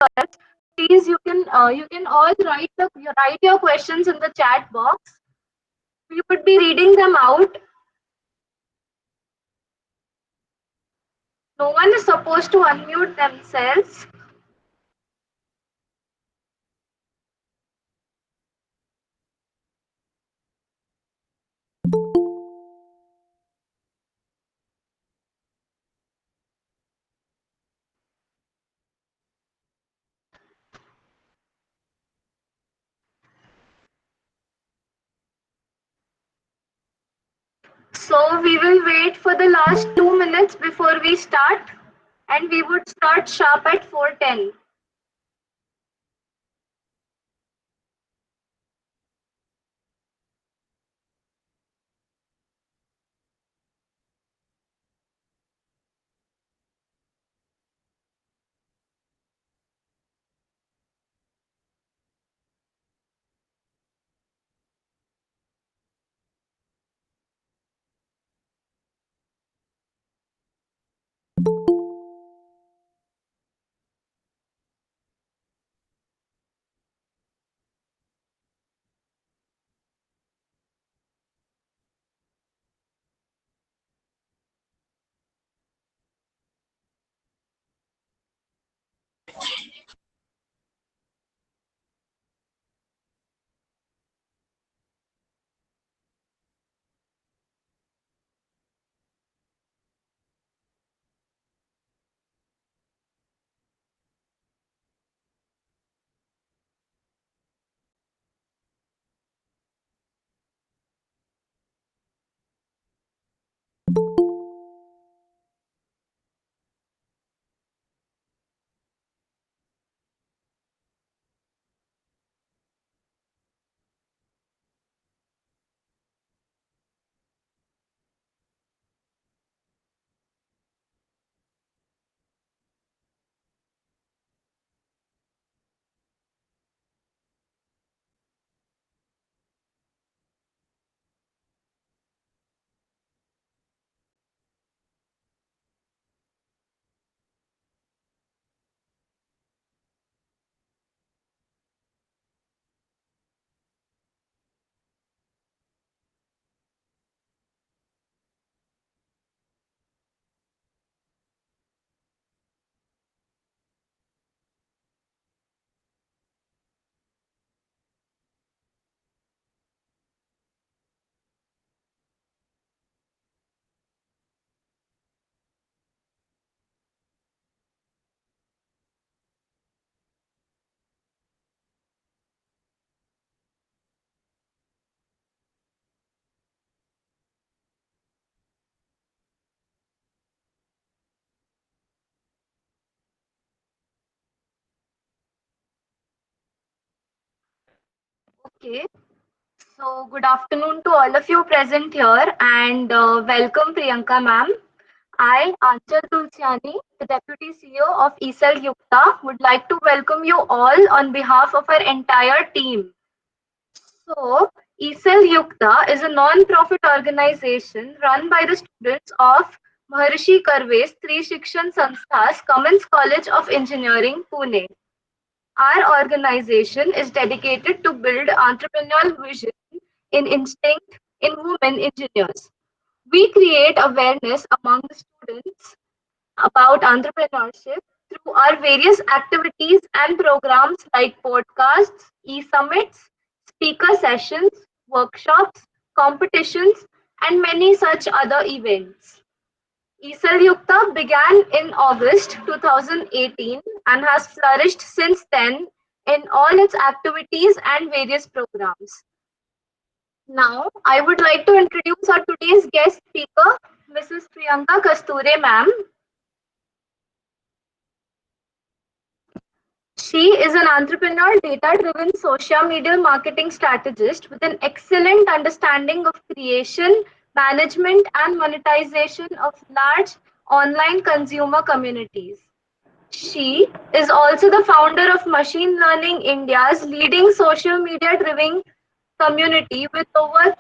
us, please you can all write your questions in the chat box. We would be reading them out. No one is supposed to unmute themselves. So we will wait for the last 2 minutes before we start, and we would start sharp at 4:10. Okay. So good afternoon to all of you present here, and welcome Priyanka ma'am. I, Anchal Tulsiani, the Deputy CEO of ESEL Yukta, would like to welcome you all on behalf of our entire team. So, ESEL Yukta is a non-profit organization run by the students of Maharishi Karve's Tri Shikshan Sanstha's Cummins College of Engineering, Pune. Our organization is dedicated to build entrepreneurial vision in instinct in women engineers. We create awareness among the students about entrepreneurship through our various activities and programs like podcasts, e-summits, speaker sessions, workshops, competitions, and many such other events. ESEL Yukta began in August 2018 and has flourished since then in all its activities and various programs. Now, I would like to introduce our today's guest speaker, Mrs. Priyanka Kasture, ma'am. She is an entrepreneur, data driven social media marketing strategist with an excellent understanding of creation, management, and monetization of large online consumer communities. She is also the founder of Machine Learning India's leading social media driven community with over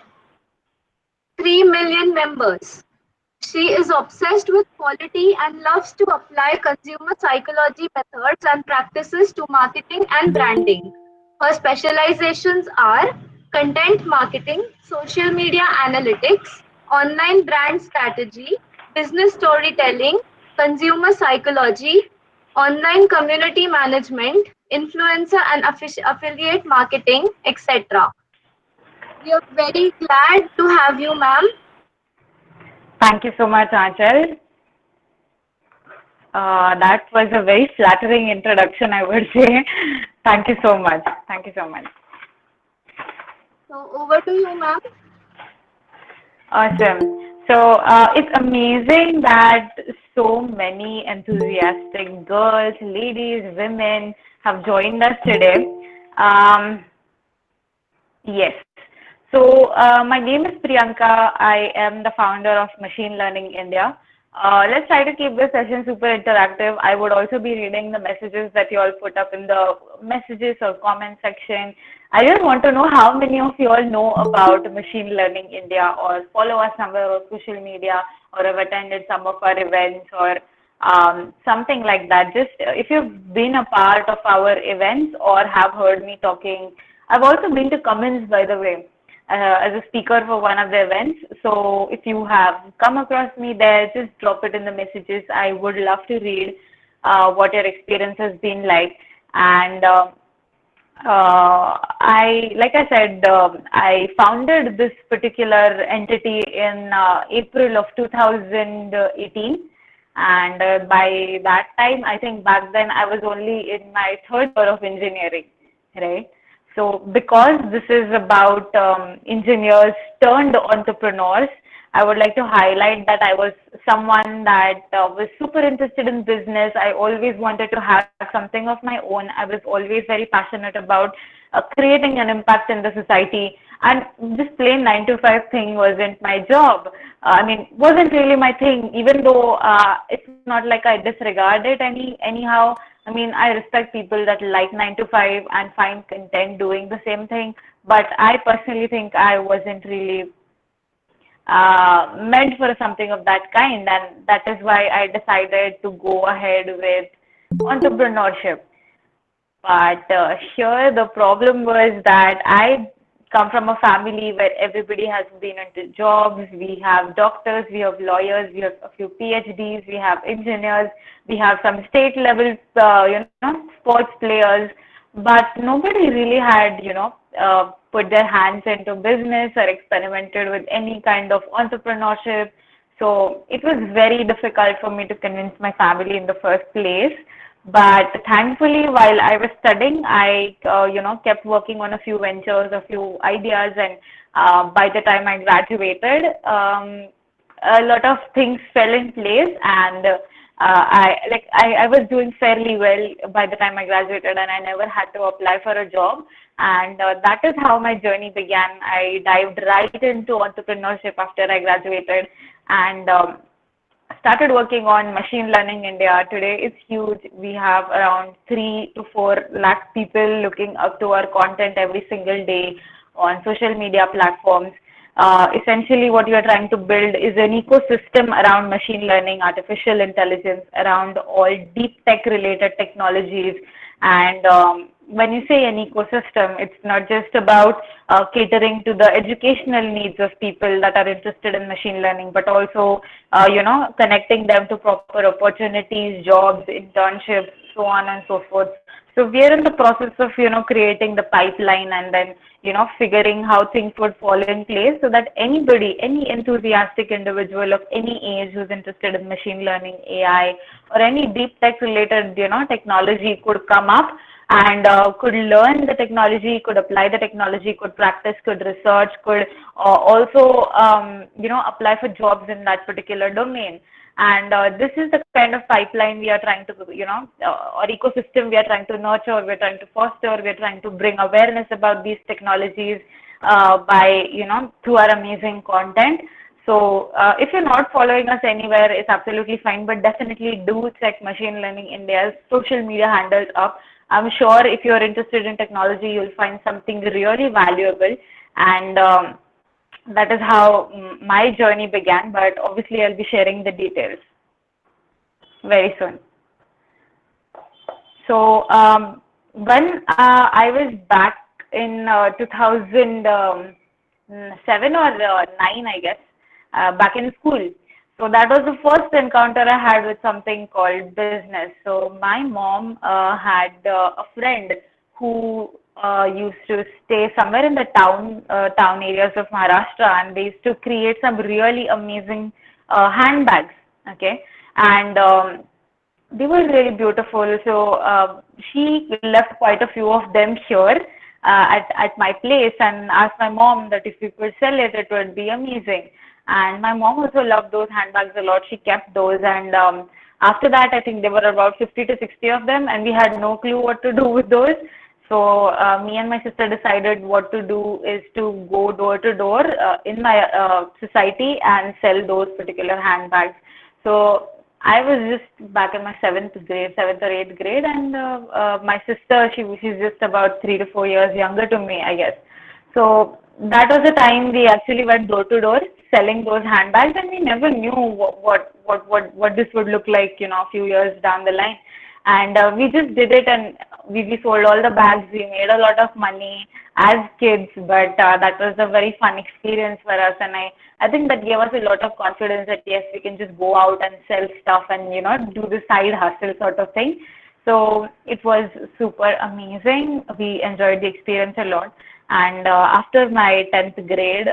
3 million members. She is obsessed with quality and loves to apply consumer psychology methods and practices to marketing and branding. Her specializations are content marketing, social media analytics, online brand strategy, business storytelling, consumer psychology, online community management, influencer and affiliate marketing, etc. We are very glad to have you, ma'am. Thank you so much, Aanchal. That was a very flattering introduction, I would say. Thank you so much. Thank you so much. So over to you, ma'am. Awesome. So it's amazing that so many enthusiastic girls, ladies, women have joined us today. Um, Yes. So my name is Priyanka. I am the founder of Machine Learning India. Let's try to keep this session super interactive. I would also be reading the messages that you all put up in the messages or comment section. I just want to know how many of you all know about Machine Learning India or follow us somewhere on social media or have attended some of our events or something like that. Just if you've been a part of our events or have heard me talking. I've also been to Cummins, by the way, as a speaker for one of the events. So if you have come across me there, just drop it in the messages. I would love to read what your experience has been like. And like I said, I founded this particular entity in April of 2018. And by that time, I think back then I was only in my third year of engineering, right? So because this is about engineers turned entrepreneurs, I would like to highlight that I was someone that was super interested in business. I always wanted to have something of my own. I was always very passionate about creating an impact in the society. And this plain 9 to 5 thing wasn't my job. I mean, wasn't really my thing, even though it's not like I disregard it anyhow. I mean, I respect people that like 9 to 5 and find content doing the same thing. But I personally think I wasn't really meant for something of that kind, and that is why I decided to go ahead with entrepreneurship. But here the problem was that I come from a family where everybody has been into jobs. We have doctors, we have lawyers, we have a few PhDs, we have engineers, we have some state level, sports players. But nobody really had, put their hands into business or experimented with any kind of entrepreneurship. So it was very difficult for me to convince my family in the first place. But thankfully, while I was studying, I, kept working on a few ventures, a few ideas, and by the time I graduated, a lot of things fell in place, and I was doing fairly well by the time I graduated, and I never had to apply for a job, and that is how my journey began. I dived right into entrepreneurship after I graduated, and started working on Machine Learning India. Today it's huge. We have around 3 to 4 lakh people looking up to our content every single day on social media platforms. Essentially, what we are trying to build is an ecosystem around machine learning, artificial intelligence, around all deep tech related technologies. And when you say an ecosystem, it's not just about catering to the educational needs of people that are interested in machine learning, but also, connecting them to proper opportunities, jobs, internships, so on and so forth. So we are in the process of, creating the pipeline and then, figuring how things would fall in place so that anybody, any enthusiastic individual of any age who's interested in machine learning, AI, or any deep tech related, technology could come up and could learn the technology, could apply the technology, could practice, could research, could also, apply for jobs in that particular domain. And this is the kind of pipeline we are trying to, or ecosystem we are trying to nurture, we're trying to foster, we're trying to bring awareness about these technologies by, through our amazing content. So if you're not following us anywhere, it's absolutely fine, but definitely do check Machine Learning India's social media handles up. I'm sure if you're interested in technology, you'll find something really valuable. And that is how my journey began. But obviously, I'll be sharing the details very soon. So when I was back in 2007 or 9, I guess, back in school. So that was the first encounter I had with something called business. So my mom had a friend who used to stay somewhere in the town areas of Maharashtra, and they used to create some really amazing handbags. Okay, and they were really beautiful. So she left quite a few of them here at my place and asked my mom that if we could sell it, it would be amazing. And my mom also loved those handbags a lot. She kept those, and after that, I think there were about 50 to 60 of them, and we had no clue what to do with those. So me and my sister decided what to do is to go door to door in my society and sell those particular handbags. So I was just back in my seventh or eighth grade, and my sister, she's just about 3 to 4 years younger to me, I guess. So that was the time we actually went door to door selling those handbags, and we never knew what this would look like, a few years down the line. And we just did it, and we sold all the bags. We made a lot of money as kids, but that was a very fun experience for us, and I think that gave us a lot of confidence that yes, we can just go out and sell stuff and do the side hustle sort of thing. So it was super amazing. We enjoyed the experience a lot. And after my 10th grade,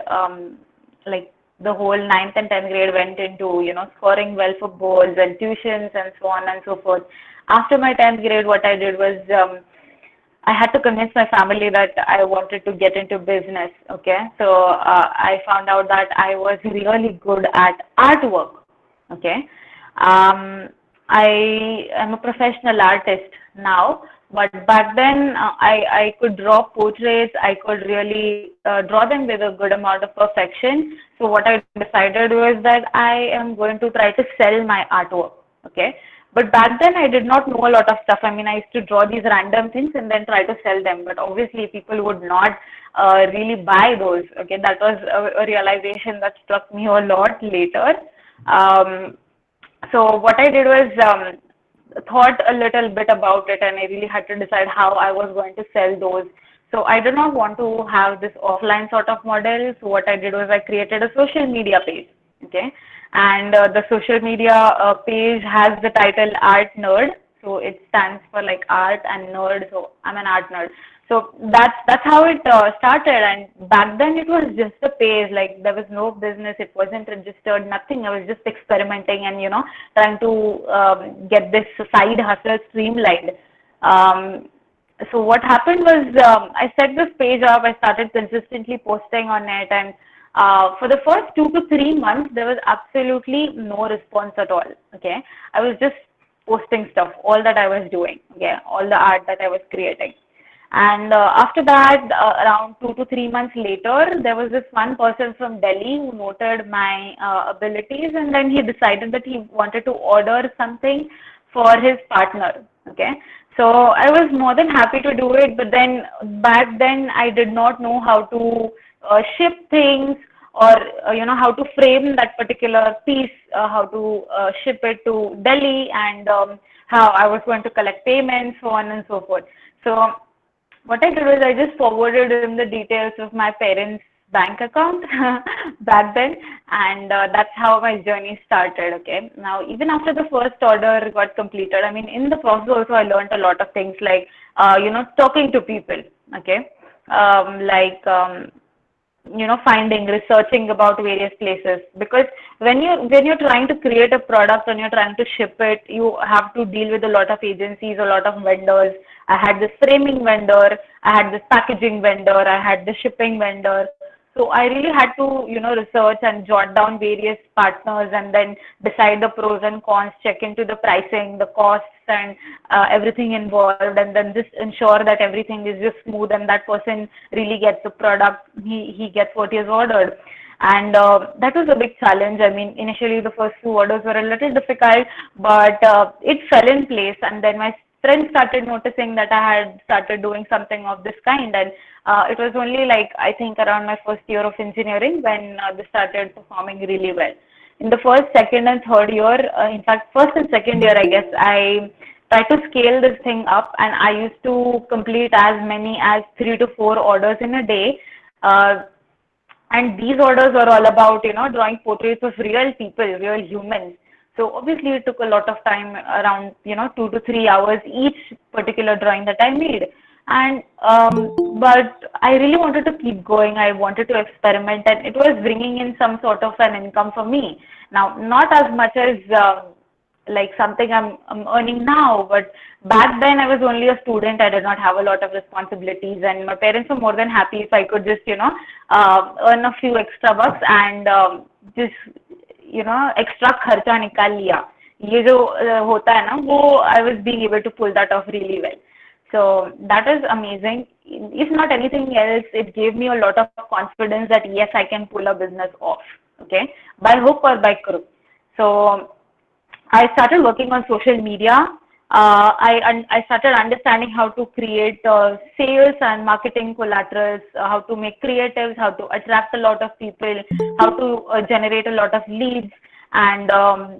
like the whole ninth and 10th grade went into, scoring well for boards and tuitions and so on and so forth. After my 10th grade, what I did was I had to convince my family that I wanted to get into business. Okay, so I found out that I was really good at artwork. Okay, um, I am a professional artist now, but back then I could draw portraits. I could really draw them with a good amount of perfection. So what I decided was that I am going to try to sell my artwork. Okay, but back then I did not know a lot of stuff. I mean, I used to draw these random things and then try to sell them. But obviously, people would not really buy those. Okay, that was a realization that struck me a lot later. Um, so what I did was thought a little bit about it, and I really had to decide how I was going to sell those. So I did not want to have this offline sort of model. So what I did was I created a social media page. Okay, and the social media page has the title Art Nerd. So it stands for like art and nerd. So I'm an art nerd. So that's how it started. And back then it was just a page. Like there was no business. It wasn't registered. Nothing. I was just experimenting and trying to get this side hustle streamlined. Um, so what happened was I set this page up. I started consistently posting on it, and for the first 2 to 3 months, there was absolutely no response at all. Okay, I was just posting stuff, all that I was doing. Okay, all the art that I was creating. And after that, around 2 to 3 months later, there was this one person from Delhi who noted my abilities, and then he decided that he wanted to order something for his partner. Okay, so I was more than happy to do it, but then back then I did not know how to ship things, or how to frame that particular piece, how to ship it to Delhi, and how I was going to collect payments, so on and so forth. So what I did was I just forwarded him the details of my parents' bank account back then, and that's how my journey started. Okay, now even after the first order got completed, I mean, in the process also I learned a lot of things like talking to people. Okay, like finding, researching about various places, because when you're trying to create a product and you're trying to ship it, you have to deal with a lot of agencies, a lot of vendors. I had this framing vendor, I had this packaging vendor, I had the shipping vendor. So I really had to research and jot down various partners, and then decide the pros and cons, check into the pricing, the costs, and everything involved, and then just ensure that everything is just smooth and that person really gets the product, he gets what he has ordered. And that was a big challenge. I mean, initially the first few orders were a little difficult, but it fell in place. And then my friends started noticing that I had started doing something of this kind, and it was only like I think around my first year of engineering when this started performing really well. In the first, second, and third year, in fact, first and second year, I guess I tried to scale this thing up, and I used to complete as many as 3 to 4 orders in a day. And these orders were all about, drawing portraits of real people, real humans. So obviously it took a lot of time, around, 2 to 3 hours each particular drawing that I made. And but I really wanted to keep going. I wanted to experiment, and it was bringing in some sort of an income for me. Now, not as much as like something I'm earning now, but back then I was only a student. I did not have a lot of responsibilities, and my parents were more than happy if I could just, earn a few extra bucks and just, extra खर्चा निकाल लिया. ये जो होता है ना, वो I was being able to pull that off really well. So that is amazing. If not anything else, it gave me a lot of confidence that yes, I can pull a business off. Okay, by hook or by crook. So I started working on social media. I started understanding how to create sales and marketing collaterals, how to make creatives, how to attract a lot of people, how to generate a lot of leads. And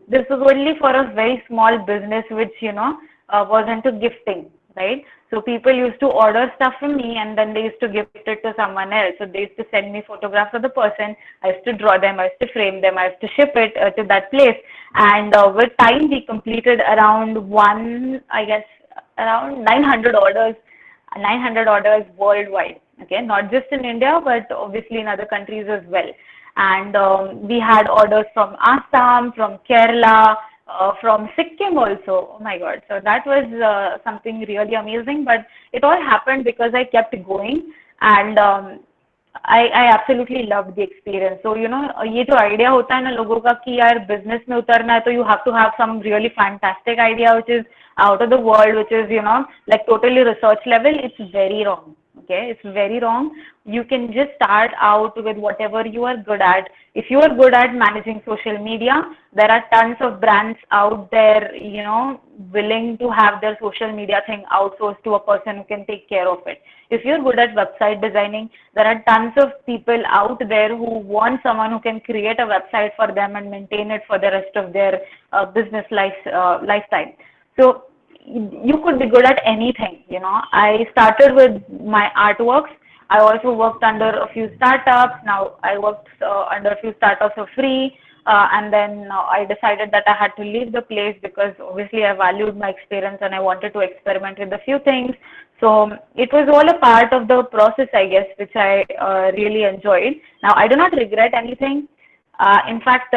this was only for a very small business, which was into gifting, right? So people used to order stuff from me, and then they used to gift it to someone else. So they used to send me photographs of the person. I used to draw them. I used to frame them. I used to ship it to that place. And with time, we completed around I guess, around 900 orders, 900 orders worldwide. Okay, not just in India, but obviously in other countries as well. And we had orders from Assam, from Kerala, from Sikkim also. Oh my God. So that was something really amazing. But it all happened because I kept going, and I absolutely loved the experience. So, ये जो idea होता है ना लोगों का कि यार business में उतरना है, तो you have to have some really fantastic idea which is out of the world, which is, like totally research level. It's very wrong. Okay, it's very wrong. You can just start out with whatever you are good at. If you are good at managing social media, there are tons of brands out there, willing to have their social media thing outsourced to a person who can take care of it. If you're good at website designing, there are tons of people out there who want someone who can create a website for them and maintain it for the rest of their business lifetime. So you could be good at anything. I started with my artworks. I also worked under a few startups. Now I worked under a few startups for free. And then I decided that I had to leave the place because obviously I valued my experience and I wanted to experiment with a few things. So it was all a part of the process, I guess, which I really enjoyed. Now I do not regret anything. In fact,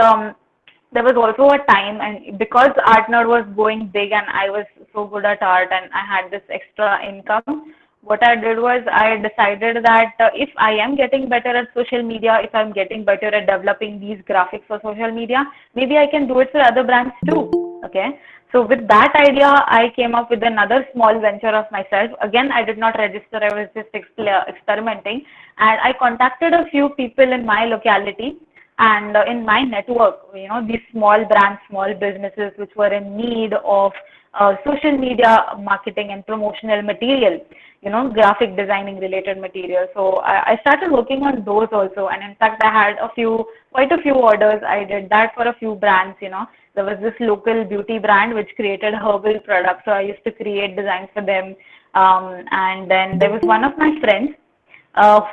there was also a time, and because Art Nerd was going big and I was so good at art and I had this extra income, what I did was I decided that if I am getting better at social media, if I'm getting better at developing these graphics for social media, maybe I can do it for other brands too. Okay. So with that idea, I came up with another small venture of myself. Again, I did not register. I was just experimenting, and I contacted a few people in my locality and in my network, these small brands, small businesses which were in need of social media marketing and promotional material, graphic designing related material. So I started working on those also. And in fact, I had quite a few orders. I did that for a few brands. There was this local beauty brand which created herbal products. So I used to create designs for them. And then there was one of my friends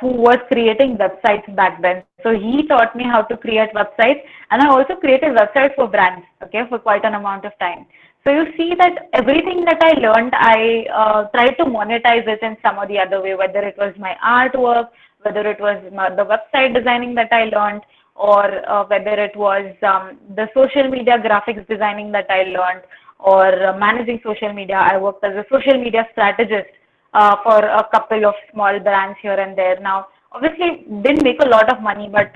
who was creating websites back then. So he taught me how to create websites, and I also created websites for brands, okay, for quite an amount of time. So you see that everything that I learned, I tried to monetize it in some or the other way, whether it was my artwork, whether it was the website designing that I learned, or whether it was the social media graphics designing that I learned, or managing social media. I worked as a social media strategist for a couple of small brands here and there. Now, obviously, didn't make a lot of money, but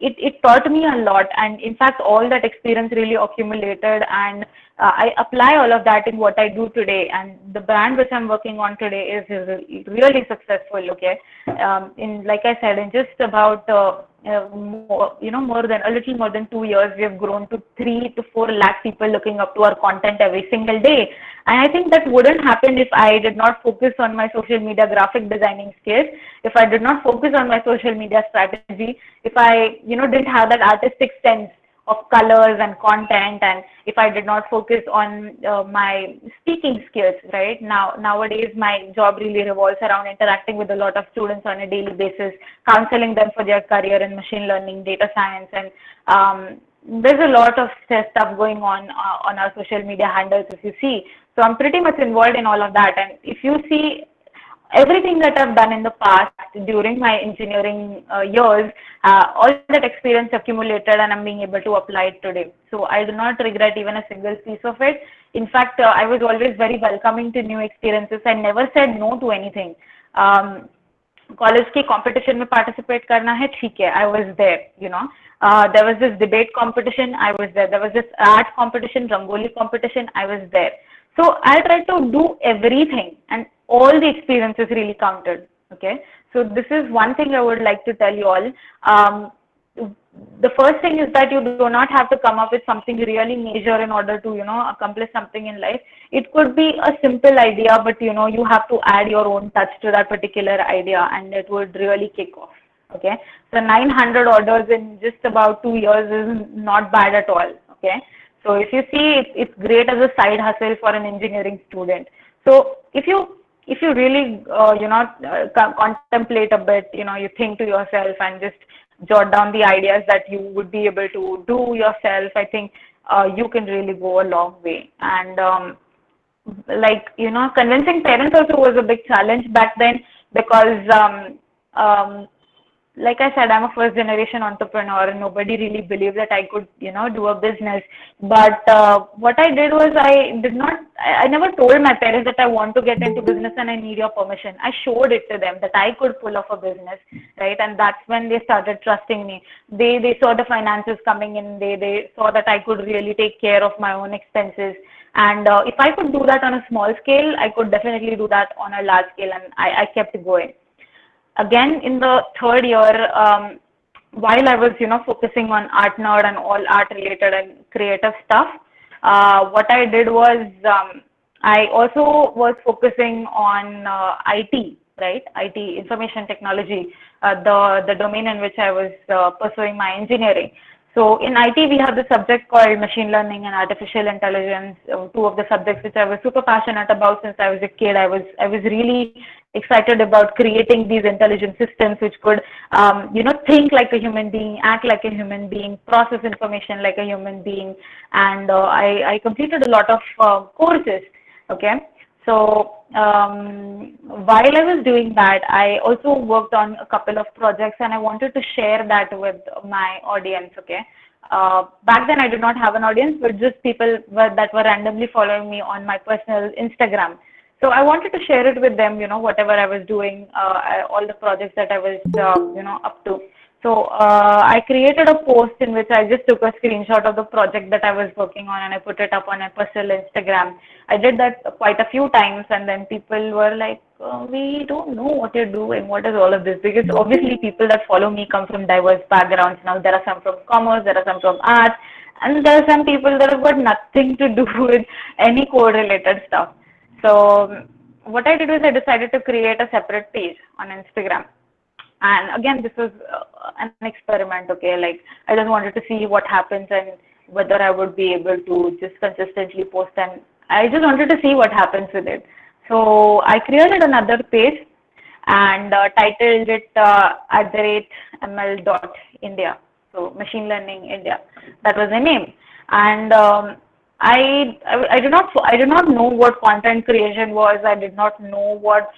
it taught me a lot. And in fact, all that experience really accumulated, and I apply all of that in what I do today. And the brand which I'm working on today is really successful. Okay, like I said, in just about more than a little more than 2 years, we have grown to 3 to 4 lakh people looking up to our content every single day. And I think that wouldn't happen if I did not focus on my social media graphic designing skills, if I did not focus on my social media strategy, if I, didn't have that artistic sense of colors and content, and if I did not focus on my speaking skills. Right now, nowadays my job really revolves around interacting with a lot of students on a daily basis, counseling them for their career in machine learning, data science, and there's a lot of stuff going on our social media handles, if you see. So I'm pretty much involved in all of that, and if you see everything that I've done in the past during my engineering years, all that experience accumulated, and I'm being able to apply it today. So I do not regret even a single piece of it. In fact, I was always very welcoming to new experiences. I never said no to anything. College की competition में participate करना है, ठीक है, I was there, there was this debate competition, I was there was this art competition, rangoli competition, I was there. So I tried to do everything, and all the experiences really counted. Okay, so this is one thing I would like to tell you all. The first thing is that you do not have to come up with something really major in order to, accomplish something in life. It could be a simple idea, but you have to add your own touch to that particular idea, and it would really kick off. Okay, so 900 orders in just about 2 years is not bad at all. Okay, so if you see, it's great as a side hustle for an engineering student. So if you really contemplate a bit, you think to yourself and just jot down the ideas that you would be able to do yourself, I think you can really go a long way. And convincing parents also was a big challenge back then, because like I said, I'm a first generation entrepreneur, and nobody really believed that I could, do a business. But what I did was I never told my parents that I want to get into business and I need your permission. I showed it to them that I could pull off a business, right? And that's when they started trusting me. They saw the finances coming in. They saw that I could really take care of my own expenses. And if I could do that on a small scale, I could definitely do that on a large scale, and I kept going. Again, in the third year, while I was, focusing on Art Nerd and all art related and creative stuff, what I did was I also was focusing on IT, right? IT, information technology, the domain in which I was pursuing my engineering. So in IT, we have the subject called machine learning and artificial intelligence, two of the subjects which I was super passionate about since I was a kid. I was really excited about creating these intelligent systems which could, think like a human being, act like a human being, process information like a human being. And I completed a lot of courses, okay? So while I was doing that, I also worked on a couple of projects, and I wanted to share that with my audience, okay? Back then I did not have an audience, but just people that were randomly following me on my personal Instagram. So I wanted to share it with them, whatever I was doing, all the projects that I was, up to. So I created a post in which I just took a screenshot of the project that I was working on, and I put it up on my personal Instagram. I did that quite a few times, and then people were like, we don't know what you're doing. What is all of this? Because obviously people that follow me come from diverse backgrounds. Now there are some from commerce, there are some from art, and there are some people that have got nothing to do with any code related stuff. So what I did was I decided to create a separate page on Instagram. And again, this was an experiment, okay? Like, I just wanted to see what happens and whether I would be able to just consistently post, and I just wanted to see what happens with it. So I created another page and titled it @ml.india. So Machine Learning India. That was the name. And I did not know what content creation was. I did not know what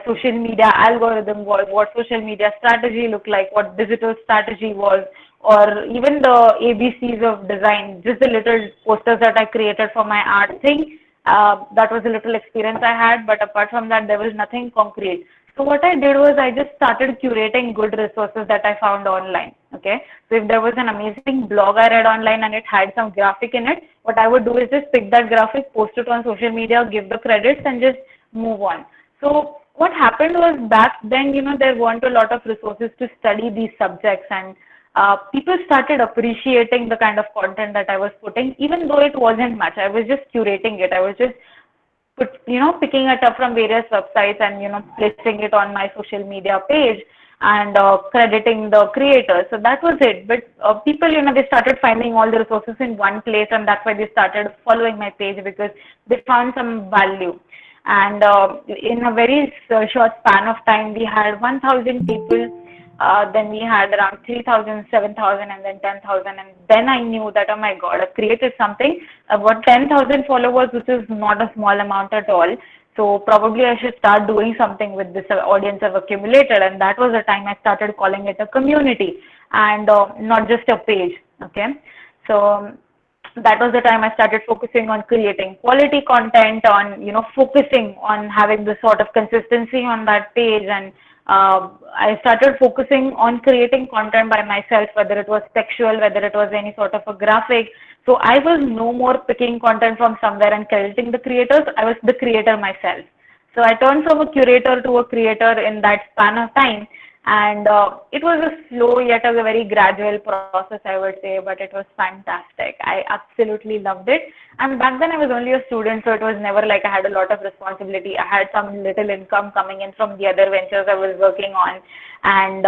social media algorithm was, what social media strategy looked like, what digital strategy was, or even the ABCs of design. Just the little posters that I created for my art thing. That was a little experience I had, but apart from that, there was nothing concrete. So what I did was I just started curating good resources that I found online. Okay, so if there was an amazing blog I read online and it had some graphic in it, what I would do is just pick that graphic, post it on social media, give the credits, and just move on. So what happened was back then, there weren't a lot of resources to study these subjects, and people started appreciating the kind of content that I was putting, even though it wasn't much. I was just curating it. I was just picking it up from various websites and placing it on my social media page and crediting the creators. So that was it. But people, they started finding all the resources in one place, and that's why they started following my page because they found some value. And in a very short span of time, we had 1,000 people. Then we had around 3,000, 7,000, and then 10,000. And then I knew that, oh my God, I've created something. I've got 10,000 followers, which is not a small amount at all. So probably I should start doing something with this audience I've accumulated. And that was the time I started calling it a community and not just a page. Okay. So that was the time I started focusing on creating quality content, on focusing on having this sort of consistency on that page, and I started focusing on creating content by myself, whether it was textual, whether it was any sort of a graphic. So I was no more picking content from somewhere and crediting the creators. I was the creator myself. So I turned from a curator to a creator in that span of time. And it was a slow yet a very gradual process, I would say, but it was fantastic. I absolutely loved it. And back then I was only a student, so it was never like I had a lot of responsibility. I had some little income coming in from the other ventures I was working on, and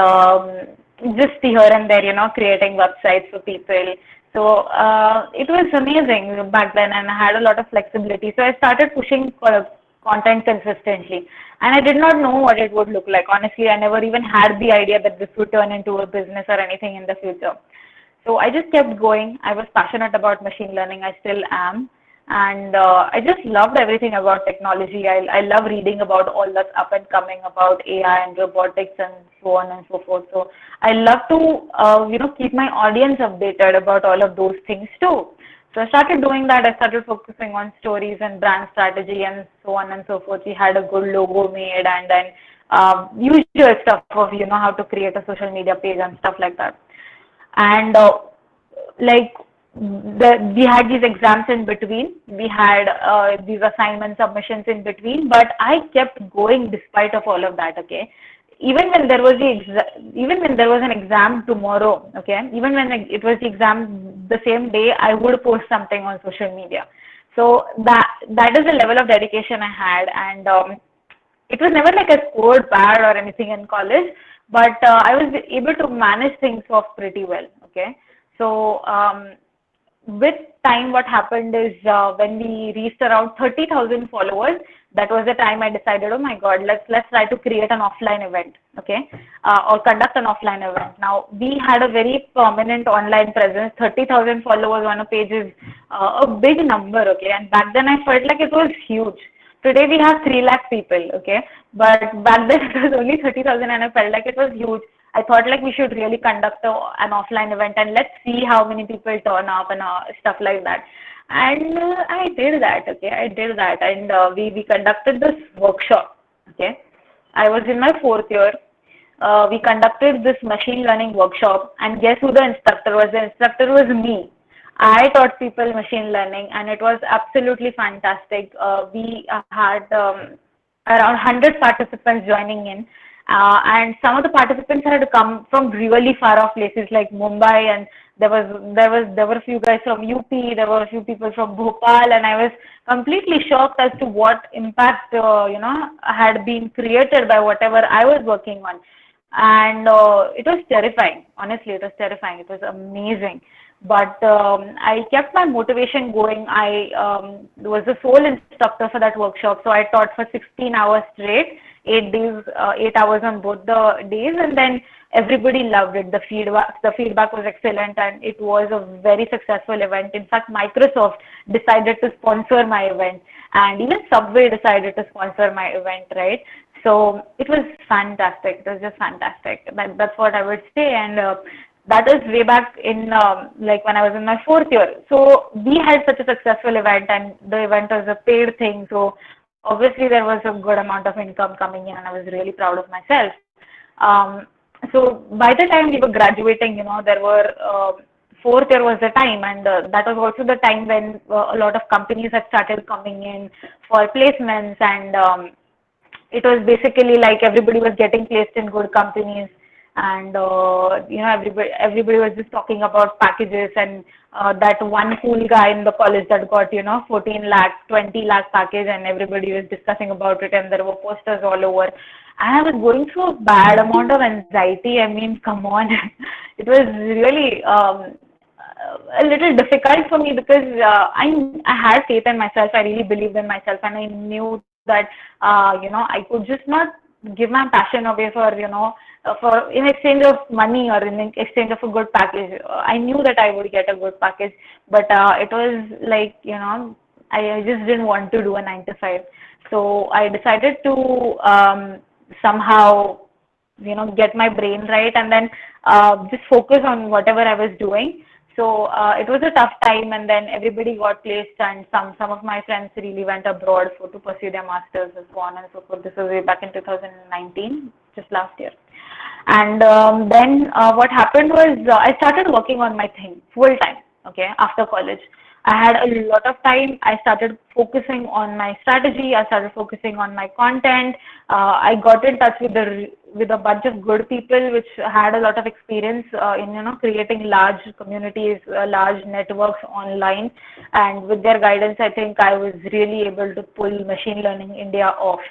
just here and there, creating websites for people. So it was amazing back then, and I had a lot of flexibility. So I started pushing content consistently. And I did not know what it would look like. Honestly, I never even had the idea that this would turn into a business or anything in the future. So I just kept going. I was passionate about machine learning. I still am. And I just loved everything about technology. I love reading about all that's up and coming about AI and robotics and so on and so forth. So I love to, keep my audience updated about all of those things too. So I started doing that. I started focusing on stories and brand strategy and so on and so forth. We had a good logo made, and then usual stuff of how to create a social media page and stuff like that. And like we had these exams in between. We had these assignment submissions in between, but I kept going despite of all of that. Okay, even when there was even when there was an exam tomorrow, okay, even when it was the exam the same day, I would post something on social media. So that is the level of dedication I had. And it was never like I scored bad or anything in college, but I was able to manage things off pretty well. Okay, so with time, what happened is when we reached around 30,000 followers, that was the time I decided, oh my God, let's try to create an offline event, okay, or conduct an offline event. Now we had a very prominent online presence. 30,000 followers on a page is a big number, okay, and back then I felt like it was huge. Today we have 3 lakh people, okay, but back then it was only 30,000, and I felt like it was huge. I thought like we should really conduct an offline event and let's see how many people turn up and stuff like that. And I did that, okay, I did that, and we conducted this workshop, okay. I was in my 4th year. We conducted this machine learning workshop, and guess who the instructor was? The instructor was me. I taught people machine learning, and it was absolutely fantastic. We had around 100 participants joining in, and some of the participants had come from really far off places like Mumbai, and there were a few guys from UP, there were a few people from Bhopal, and I was completely shocked as to what impact had been created by whatever I was working on. And it was terrifying. Honestly, it was terrifying. It was amazing. But I kept my motivation going. I was the sole instructor for that workshop, so I taught for 16 hours straight, 8 days, 8 hours on both the days, and then everybody loved it. The feedback was excellent, and it was a very successful event. In fact, Microsoft decided to sponsor my event, and even Subway decided to sponsor my event, right? So it was fantastic. It was just fantastic. That's what I would say. And that is way back in like when I was in my 4th year. So we had such a successful event, and the event was a paid thing. So obviously there was a good amount of income coming in, and I was really proud of myself. So by the time we were graduating, there were 4th year was the time, and that was also the time when a lot of companies had started coming in for placements, and it was basically like everybody was getting placed in good companies. and everybody was just talking about packages, and that one cool guy in the college that got 14 lakh, 20 lakh package, and everybody was discussing about it, and there were posters all over. And I was going through a bad amount of anxiety. I mean, come on. It was really a little difficult for me because I had faith in myself. I really believed in myself, and I knew that I could just not give my passion away for for in exchange of money or in exchange of a good package. I knew that I would get a good package, but it was like I just didn't want to do a 9 to 5. So I decided to somehow get my brain right, and then just focus on whatever I was doing. So it was a tough time, and then everybody got placed, and some of my friends really went abroad to pursue their masters and so on and so forth. This was way back in 2019, just last year. And then what happened was I started working on my thing full time. Okay, after college, I had a lot of time. I started focusing on my strategy. I started focusing on my content. I got in touch with a bunch of good people which had a lot of experience in creating large communities, large networks online, and with their guidance, I think I was really able to pull Machine Learning India off.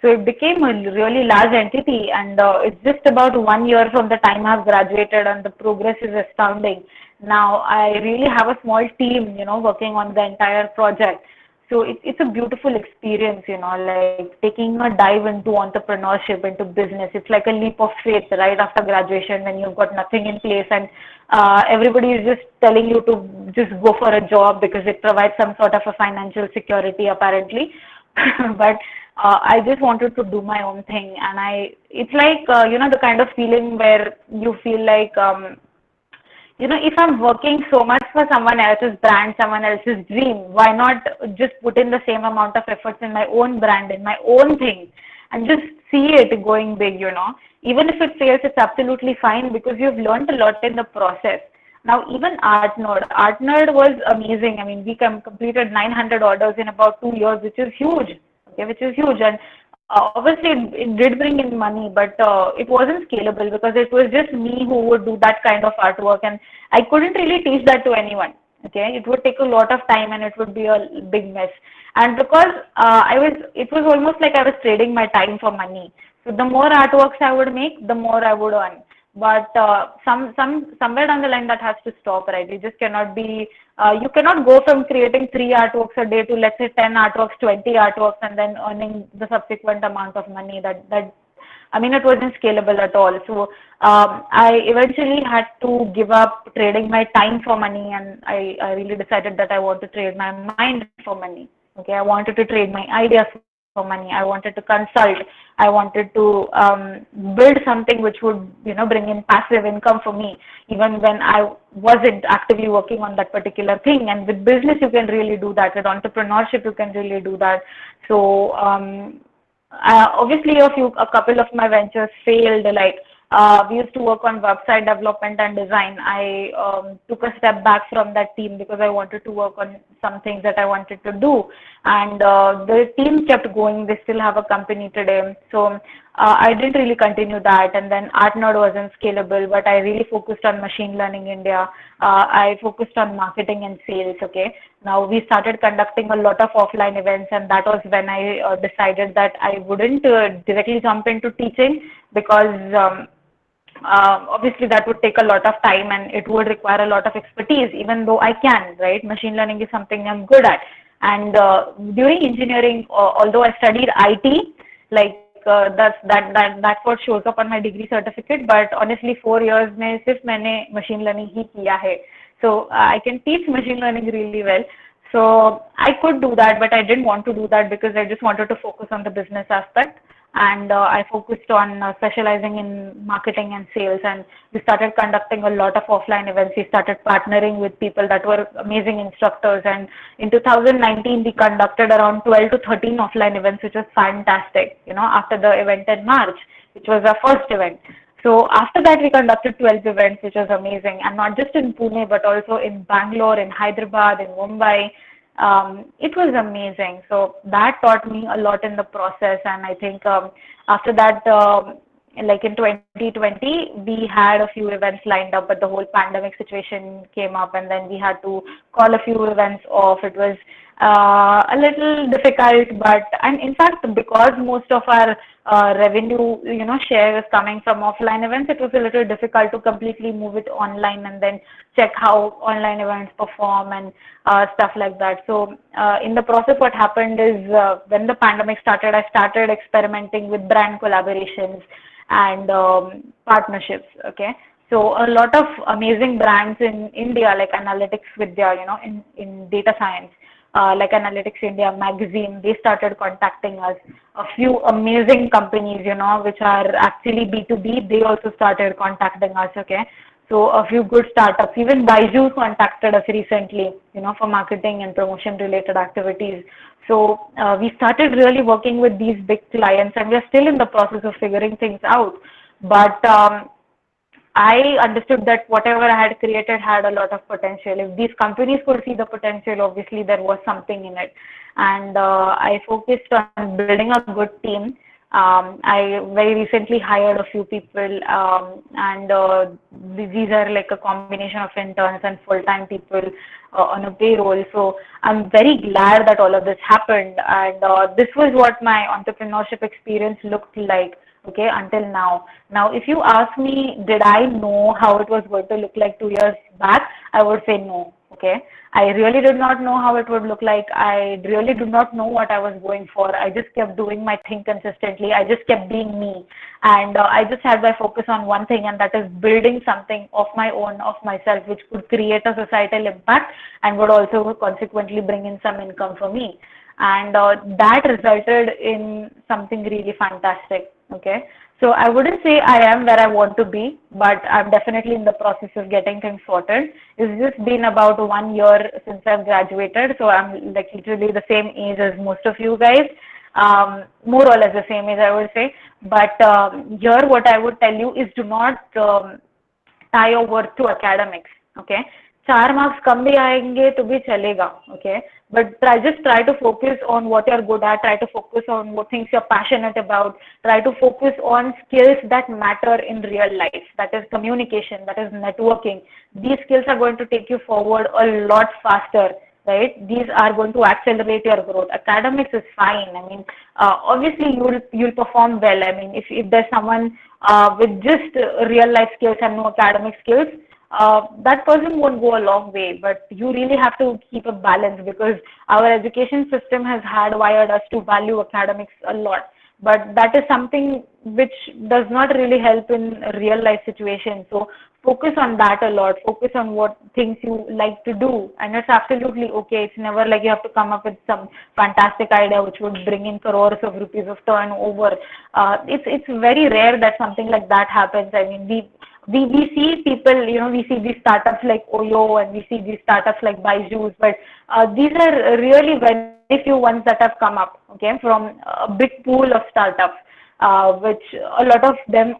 So it became a really large entity, and it's just about 1 year from the time I've graduated, and the progress is astounding. Now I really have a small team, working on the entire project. So it's a beautiful experience, like taking a dive into entrepreneurship, into business. It's like a leap of faith right after graduation when you've got nothing in place, and everybody is just telling you to just go for a job because it provides some sort of a financial security apparently. But I just wanted to do my own thing, and it's like the kind of feeling where you feel like if I'm working so much for someone else's brand, someone else's dream, why not just put in the same amount of efforts in my own brand, in my own thing, and just see it going big. Even if it fails, it's absolutely fine because you've learned a lot in the process. Now, even ArtNerd was amazing. I mean, we completed 900 orders in about 2 years, which is huge. Okay, which is huge, and obviously it did bring in money, but it wasn't scalable because it was just me who would do that kind of artwork, and I couldn't really teach that to anyone. Okay, it would take a lot of time, and it would be a big mess. And because it was almost like I was trading my time for money. So the more artworks I would make, the more I would earn. But somewhere down the line that has to stop, right? You just cannot be you cannot go from creating 3 artworks a day to, let's say, 10 artworks, 20 artworks, and then earning the subsequent amount of money. That I mean, it wasn't scalable at all. So I eventually had to give up trading my time for money, and I really decided that I want to trade my mind for money. Okay, I wanted to trade my ideas for money. I wanted to consult. I wanted to build something which would bring in passive income for me, even when I wasn't actively working on that particular thing. And with business, you can really do that. With entrepreneurship, you can really do that. So obviously, a couple of my ventures failed. Like we used to work on website development and design. I took a step back from that team because I wanted to work on some things that I wanted to do, and the team kept going. They still have a company today. So I didn't really continue that, and then ArtNode wasn't scalable, but I really focused on Machine Learning India. I focused on marketing and sales. Okay, now we started conducting a lot of offline events, and that was when I decided that I wouldn't directly jump into teaching because obviously that would take a lot of time and it would require a lot of expertise, even though I can, right? Machine learning is something I'm good at. And during engineering, although I studied IT, like that's what shows up on my degree certificate. But honestly, 4 years में सिर्फ मैंने machine learning ही किया है. So I can teach machine learning really well. So I could do that, but I didn't want to do that because I just wanted to focus on the business aspect. And I focused on specializing in marketing and sales, and we started conducting a lot of offline events. We started partnering with people that were amazing instructors, and in 2019 we conducted around 12 to 13 offline events, which was fantastic, after the event in March, which was our first event. So after that we conducted 12 events, which was amazing, and not just in Pune but also in Bangalore, in Hyderabad, in Mumbai. It was amazing. So that taught me a lot in the process, and I think after that like in 2020, we had a few events lined up, but the whole pandemic situation came up, and then we had to call a few events off. It was a little difficult, but and in fact, because most of our revenue, share is coming from offline events, it was a little difficult to completely move it online and then check how online events perform and stuff like that. So in the process, what happened is when the pandemic started, I started experimenting with brand collaborations and partnerships. Okay, so a lot of amazing brands in India, like Analytics Vidya, in data science, like Analytics India magazine, they started contacting us. A few amazing companies, which are actually B2B, they also started contacting us. Okay, so a few good startups, even Byju's contacted us recently, for marketing and promotion related activities. So we started really working with these big clients, and we're still in the process of figuring things out. But I understood that whatever I had created had a lot of potential. If these companies could see the potential, obviously there was something in it. And I focused on building a good team. I very recently hired a few people, and these are like a combination of interns and full-time people on a payroll. So I'm very glad that all of this happened. And this was what my entrepreneurship experience looked like, okay, until now. Now, if you ask me, did I know how it was going to look like 2 years back? I would say no, okay. I really did not know how it would look like. I really did not know what I was going for. I just kept doing my thing consistently. I just kept being me. And I just had my focus on one thing, and that is building something of my own, of myself, which could create a societal impact and would also consequently bring in some income for me. And that resulted in something really fantastic. Okay, so I wouldn't say I am where I want to be, but I'm definitely in the process of getting things sorted. It's just been about 1 year since I've graduated, so I'm like literally the same age as most of you guys, more or less the same age, I would say. But here, what I would tell you is, do not tie your worth to academics. Okay, 4 marks कम भी आएंगे तो भी चलेगा. Okay, but try to focus on what you're good at. Try to focus on what things you're passionate about. Try to focus on skills that matter in real life. That is communication. That is networking. These skills are going to take you forward a lot faster. Right? These are going to accelerate your growth. Academics is fine. I mean, obviously you'll perform well. I mean, if there's someone with just real life skills and no academic skills, that person won't go a long way. But you really have to keep a balance, because our education system has hardwired us to value academics a lot. But that is something which does not really help in real life situations. So focus on that a lot. Focus on what things you like to do, and it's absolutely okay. It's never like you have to come up with some fantastic idea which would bring in crores of rupees of turnover. It's very rare that something like that happens. I mean, we see people, we see these startups like Oyo, and we see these startups like Byju's, but these are really very few ones that have come up, okay, from a big pool of startups, which a lot of them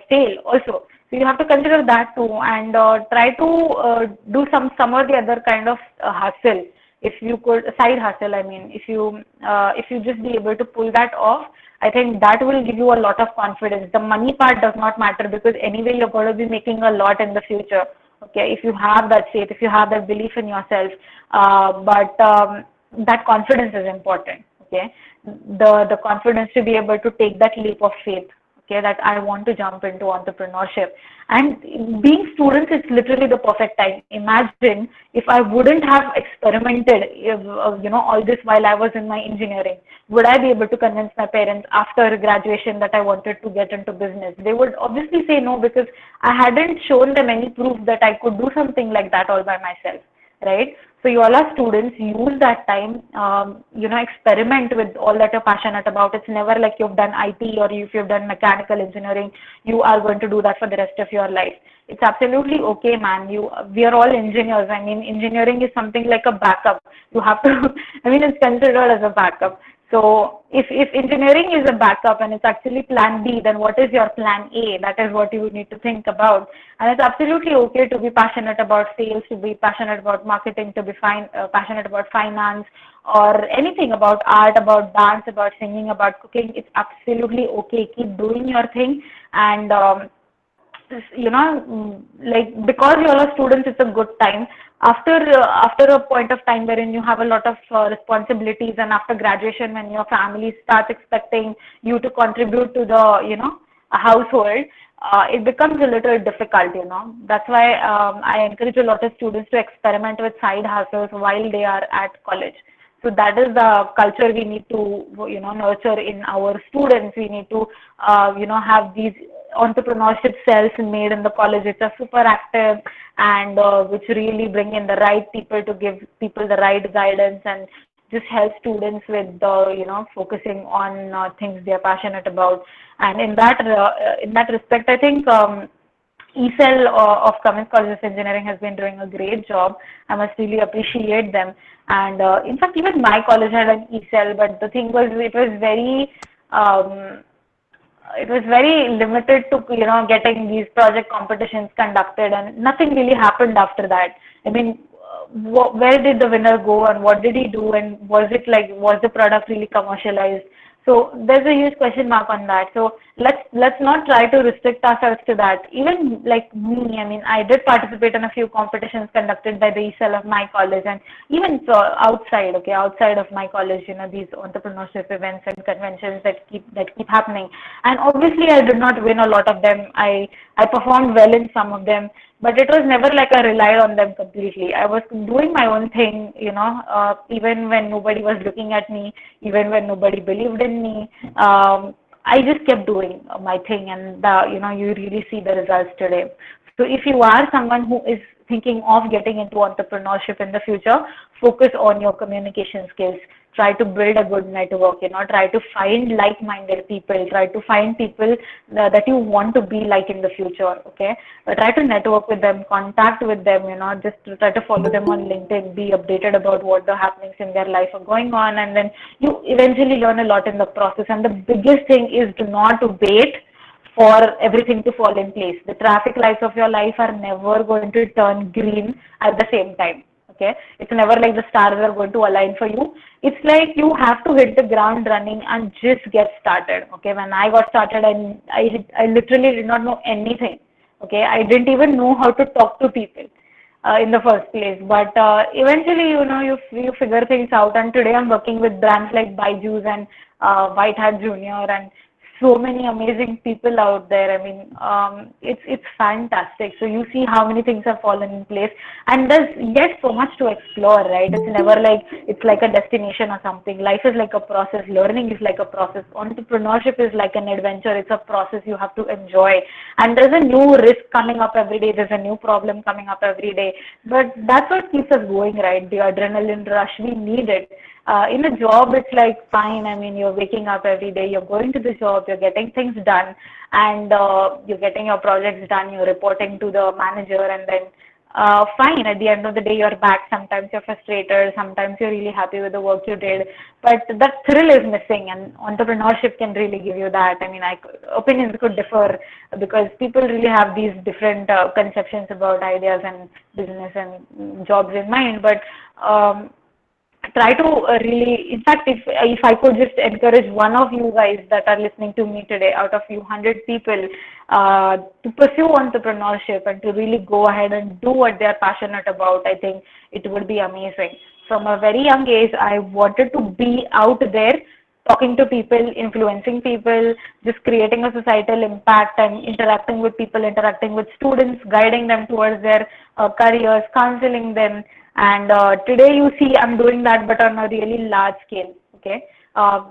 fail also. So you have to consider that too, and try to do some or the other kind of hustle. If you could, side hustle, I mean, if you just be able to pull that off, I think that will give you a lot of confidence. The money part does not matter, because anyway you're going to be making a lot in the future. Okay, if you have that faith, if you have that belief in yourself, but that confidence is important. Okay, the confidence to be able to take that leap of faith. Okay, that I want to jump into entrepreneurship. And being students, it's literally the perfect time. Imagine if I wouldn't have experimented, all this while I was in my engineering, would I be able to convince my parents after graduation that I wanted to get into business? They would obviously say no, because I hadn't shown them any proof that I could do something like that all by myself, right? So you all are students, use that time, experiment with all that you're passionate about. It's never like you've done IT or if you've done mechanical engineering, you are going to do that for the rest of your life. It's absolutely okay, man. We are all engineers. I mean, engineering is something like a backup. You have to, I mean, it's considered as a backup. So if engineering is a backup and it's actually plan B, then what is your plan A? That is what you need to think about. And it's absolutely okay to be passionate about sales, to be passionate about marketing, to be passionate about finance or anything about art, about dance, about singing, about cooking. It's absolutely okay. Keep doing your thing and like because you all are students, it's a good time. After a point of time wherein you have a lot of responsibilities, and after graduation, when your family starts expecting you to contribute to the a household, it becomes a little difficult. That's why I encourage a lot of students to experiment with side hustles while they are at college. So that is the culture we need to nurture in our students. We need to have these entrepreneurship cells made in the college which are super active and which really bring in the right people to give people the right guidance and just help students with the focusing on things they are passionate about. And in that respect, I think ECEL of Cummins College of Engineering has been doing a great job. I must really appreciate them. And in fact, even my college had an ECEL, but the thing was, um, it was very limited to getting these project competitions conducted, and nothing really happened after that. I mean, where did the winner go, and what did he do, and was the product really commercialized? So there's a huge question mark on that. So let's not try to restrict ourselves to that. Even like me, I mean, I did participate in a few competitions conducted by the ECEL of my college, and even so outside of my college, these entrepreneurship events and conventions that keep happening. And obviously, I did not win a lot of them. I performed well in some of them, but it was never like I relied on them completely. I was doing my own thing, even when nobody was looking at me, even when nobody believed in me. I just kept doing my thing, and you really see the results today. So if you are someone who is thinking of getting into entrepreneurship in the future, focus on your communication skills. Try to build a good network, try to find like-minded people, try to find people that you want to be like in the future, okay? Try to network with them, contact with them, just to try to follow them on LinkedIn, be updated about what the happenings in their life are going on, and then you eventually learn a lot in the process. And the biggest thing is do not wait for everything to fall in place. The traffic lights of your life are never going to turn green at the same time. Okay, it's never like the stars are going to align for you. It's like you have to hit the ground running and just get started. Okay, when I got started, I literally did not know anything. Okay, I didn't even know how to talk to people in the first place. But eventually, you figure things out. And today I'm working with brands like Byju's and White Hat Junior and so many amazing people out there. I mean, it's fantastic. So you see how many things have fallen in place, and there's yet so much to explore, right? It's never like it's like a destination or something. Life is like a process. Learning is like a process. Entrepreneurship is like an adventure. It's a process you have to enjoy. And there's a new risk coming up every day. There's a new problem coming up every day. But that's what keeps us going, right? The adrenaline rush, we need it. In a job, it's like fine. I mean, you're waking up every day, you're going to the job, you're getting things done, and you're getting your projects done, you're reporting to the manager, and then fine. At the end of the day, you're back. Sometimes you're frustrated, sometimes you're really happy with the work you did, but that thrill is missing, and entrepreneurship can really give you that. I mean, opinions could differ because people really have these different conceptions about ideas and business and jobs in mind, but try to really, in fact, if I could just encourage one of you guys that are listening to me today out of few hundred people to pursue entrepreneurship and to really go ahead and do what they are passionate about, I think it would be amazing. From a very young age, I wanted to be out there talking to people, influencing people, just creating a societal impact and interacting with people, interacting with students, guiding them towards their careers, counseling them. And today you see I'm doing that, but on a really large scale, okay,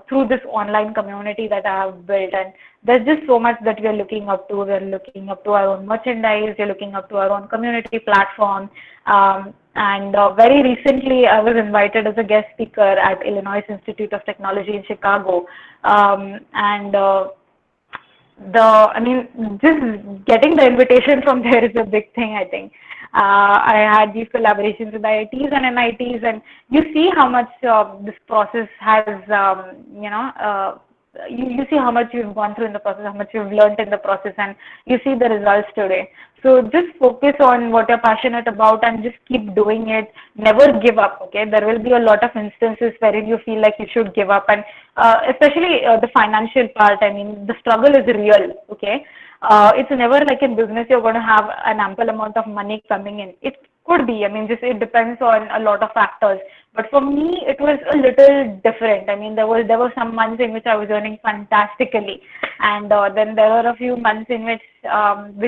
through this online community that I have built. And there's just so much that we are looking up to. We're looking up to our own merchandise. We're looking up to our own community platform. And very recently, I was invited as a guest speaker at Illinois Institute of Technology in Chicago. And I mean, just getting the invitation from there is a big thing, I think. I had these collaborations with IITs and NITs, and you see how much this process has, you see how much you've gone through in the process, how much you've learned in the process, and you see the results today. So just focus on what you're passionate about and just keep doing it. Never give up, okay? There will be a lot of instances wherein you feel like you should give up, and especially the financial part. I mean, the struggle is real, okay? It's never like in business you're going to have an ample amount of money coming in. It could be. I mean, just it depends on a lot of factors. But for me, it was a little different. I mean, there were some months in which I was earning fantastically, and then there were a few months in which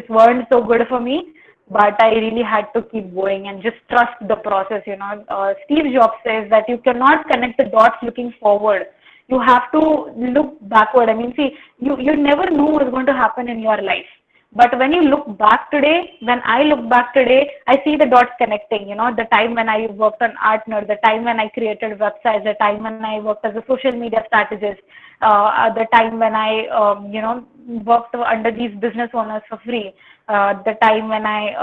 weren't so good for me. But I really had to keep going and just trust the process. Steve Jobs says that you cannot connect the dots looking forward. You have to look backward. I mean, see, you never know what's going to happen in your life. But when you look back today, when I look back today, I see the dots connecting. The time when I worked on Artner, the time when I created websites, the time when I worked as a social media strategist, the time when I, worked under these business owners for free, the time when I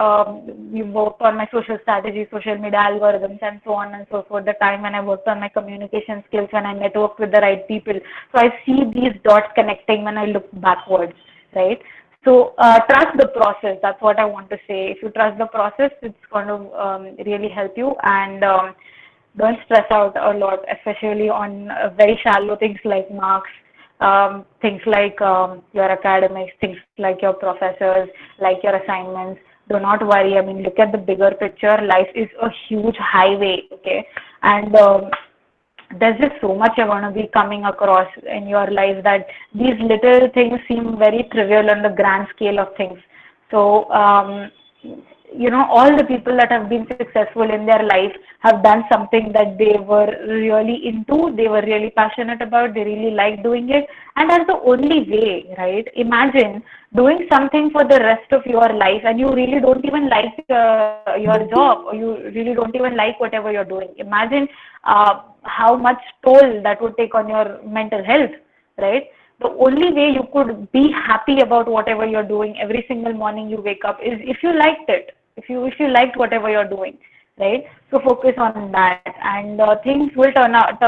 worked on my social strategy, social media algorithms, and so on and so forth, the time when I worked on my communication skills, when I networked with the right people. So I see these dots connecting when I look backwards, right? So trust the process. That's what I want to say. If you trust the process, it's going to really help you, and don't stress out a lot, especially on very shallow things like marks, things like your academics, things like your professors, like your assignments. Do not worry. I mean, look at the bigger picture. Life is a huge highway, okay? And there's just so much you're going to be coming across in your life that these little things seem very trivial on the grand scale of things. So, all the people that have been successful in their life have done something that they were really into, they were really passionate about, they really like doing it, and that's the only way, right? Imagine doing something for the rest of your life and you really don't even like your job, or you really don't even like whatever you're doing. Imagine how much toll that would take on your mental health, right? The only way you could be happy about whatever you're doing every single morning you wake up is if you liked it, if you liked whatever you're doing, right? So focus on that, and things will turn out,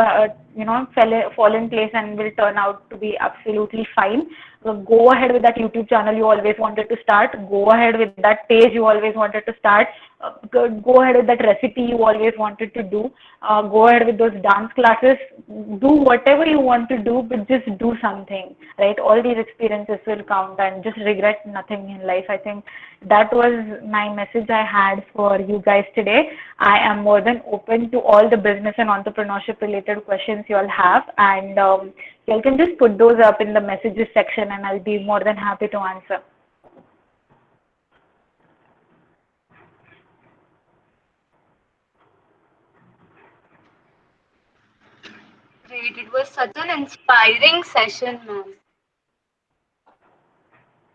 fall in place and will turn out to be absolutely fine. Go ahead with that YouTube channel you always wanted to start. Go ahead with that page you always wanted to start. Go ahead with that recipe you always wanted to do. Go ahead with those dance classes. Do whatever you want to do, but just do something, right? All these experiences will count, and just regret nothing in life. I think that was my message I had for you guys today. I am more than open to all the business and entrepreneurship related questions you all have, and you all can just put those up in the messages section, and I'll be more than happy to answer. Great. It was such an inspiring session, ma'am.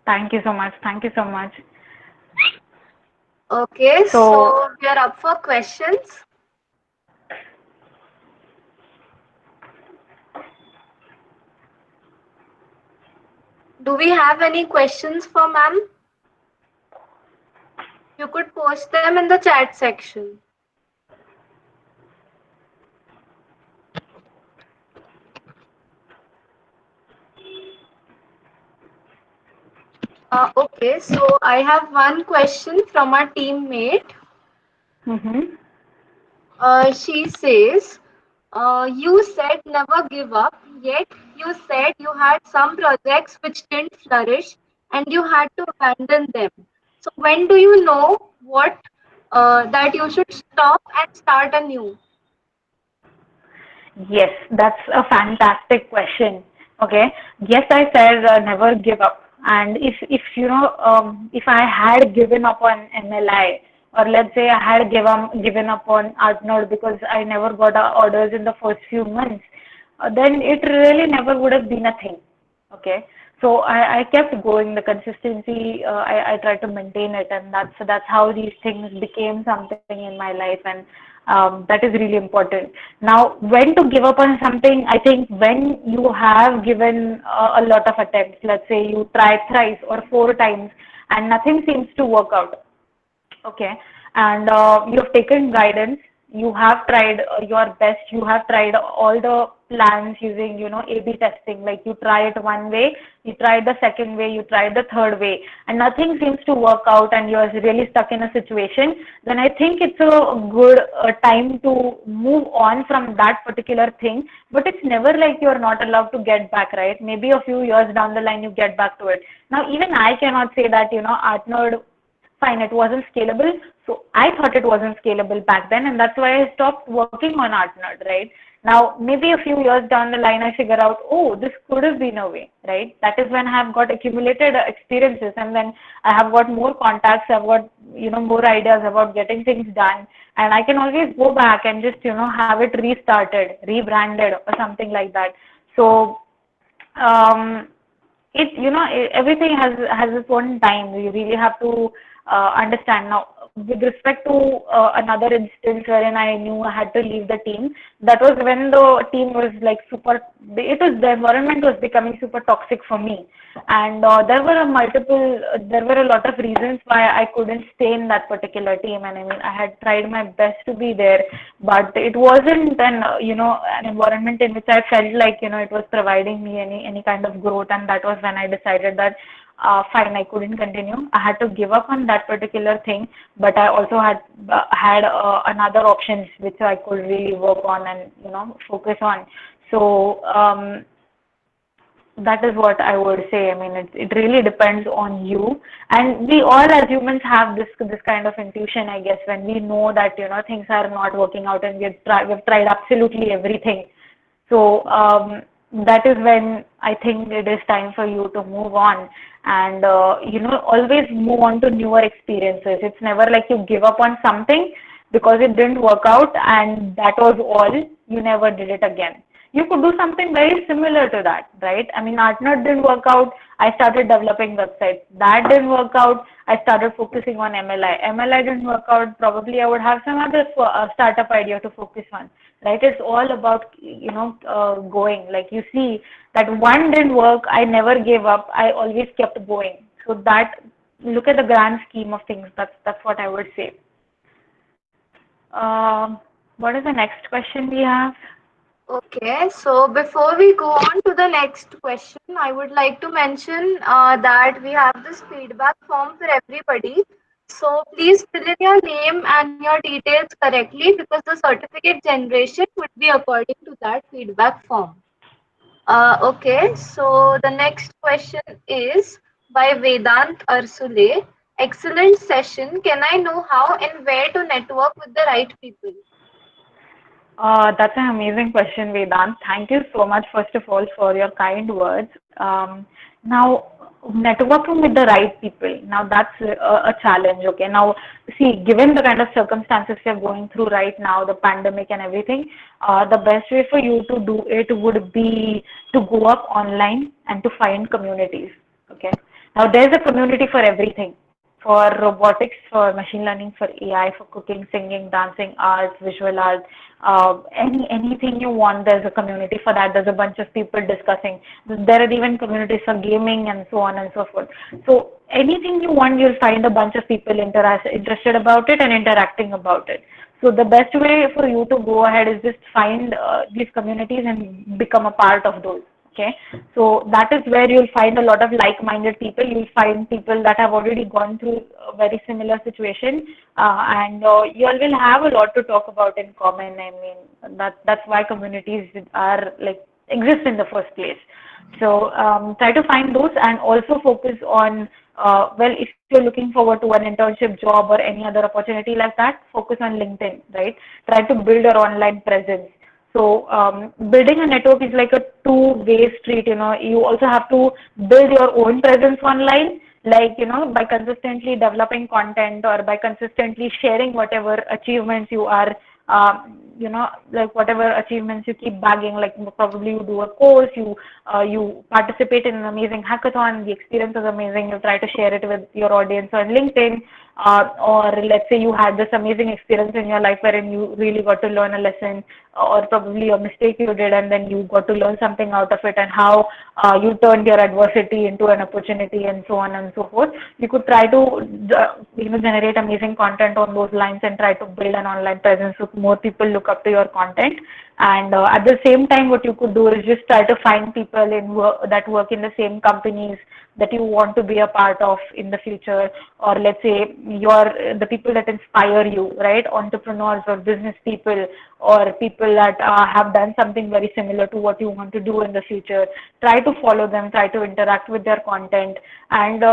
Thank you so much. Thank you so much. Okay, So, so we are up for questions. Do we have any questions for ma'am? You could post them in the chat section. Okay, so I have one question from our teammate. mm-hmm. She says, you said never give up, yet you said you had some projects which didn't flourish and you had to abandon them. So when do you know what that you should stop and start anew? Yes, that's a fantastic question. Okay. Yes, I said never give up. And if I had given up on MLI, or let's say I had given up on Artnode because I never got orders in the first few months, then it really never would have been a thing. Okay. So I kept going. The consistency, I tried to maintain it, and that's how these things became something in my life. And That is really important. Now, when to give up on something, I think when you have given a lot of attempts, let's say you tried thrice or four times and nothing seems to work out. Okay. And you have taken guidance. You have tried your best. You have tried all the plans using, A/B testing. Like you try it one way, you tried the second way, you tried the third way, and nothing seems to work out, and you're really stuck in a situation. Then I think it's a good time to move on from that particular thing. But it's never like you're not allowed to get back, right? Maybe a few years down the line, you get back to it. Now, even I cannot say that, Artnerd, fine, it wasn't scalable. So I thought it wasn't scalable back then, and that's why I stopped working on Artnerd, right? Now, maybe a few years down the line, I figure out, oh, this could have been a way, right? That is when I have got accumulated experiences, and then I have got more contacts, I've got, more ideas about getting things done, and I can always go back and just, have it restarted, rebranded, or something like that. So, everything has its own time. You really have to understand. Now, with respect to another instance wherein I knew I had to leave the team, that was when the team was like super, the environment was becoming super toxic for me. And there were a lot of reasons why I couldn't stay in that particular team. And I mean, I had tried my best to be there, but it wasn't an environment in which I felt like, it was providing me any kind of growth. And that was when I decided that, fine, I couldn't continue. I had to give up on that particular thing, but I also had another options which I could really work on and, focus on. So, that is what I would say. I mean, it really depends on you, and we all as humans have this kind of intuition, I guess, when we know that things are not working out, and we've tried absolutely everything. So that is when I think it is time for you to move on, and always move on to newer experiences. It's never like you give up on something because it didn't work out and that was all. You never did it again. You could do something very similar to that, right? I mean, Artnerd didn't work out. I started developing websites. That didn't work out. I started focusing on MLI. MLI didn't work out. Probably I would have some other startup idea to focus on, right? It's all about, going. Like you see that one didn't work. I never gave up. I always kept going. So that, look at the grand scheme of things. That's what I would say. What is the next question we have? Okay, so before we go on to the next question, I would like to mention that we have this feedback form for everybody. So please fill in your name and your details correctly because the certificate generation would be according to that feedback form. Okay, so the next question is by Vedant Arsule. Excellent session. Can I know how and where to network with the right people? That's an amazing question, Vedant. Thank you so much, first of all, for your kind words. Now, networking with the right people. Now, that's a challenge. Okay. Now, see, given the kind of circumstances we're going through right now, the pandemic and everything, the best way for you to do it would be to go up online and to find communities. Okay. Now, there's a community for everything, for robotics, for machine learning, for AI, for cooking, singing, dancing, art, visual art, anything you want. There's a community for that. There's a bunch of people discussing. There are even communities for gaming and so on and so forth. So anything you want, you'll find a bunch of people interested about it and interacting about it. So the best way for you to go ahead is just find these communities and become a part of those. Okay, so that is where you'll find a lot of like-minded people. You'll find people that have already gone through a very similar situation, and you all will have a lot to talk about in common. I mean, that's why communities are like exist in the first place. So try to find those and also focus on, well, if you're looking forward to an internship job or any other opportunity like that, focus on LinkedIn, right? Try to build your online presence. So building a network is like a two-way street. You also have to build your own presence online, like, by consistently developing content or by consistently sharing whatever achievements you are, like whatever achievements you keep bagging, like probably you do a course, you participate in an amazing hackathon, the experience is amazing, you try to share it with your audience on LinkedIn, or let's say you had this amazing experience in your life wherein you really got to learn a lesson, or probably a mistake you did and then you got to learn something out of it, and how you turned your adversity into an opportunity, and so on and so forth. You could try to generate amazing content on those lines and try to build an online presence so more people look up to your content. And at the same time, what you could do is just try to find people that work in the same companies that you want to be a part of in the future, or let's say the people that inspire you, right? Entrepreneurs or business people, or people that have done something very similar to what you want to do in the future. Try to follow them, try to interact with their content, and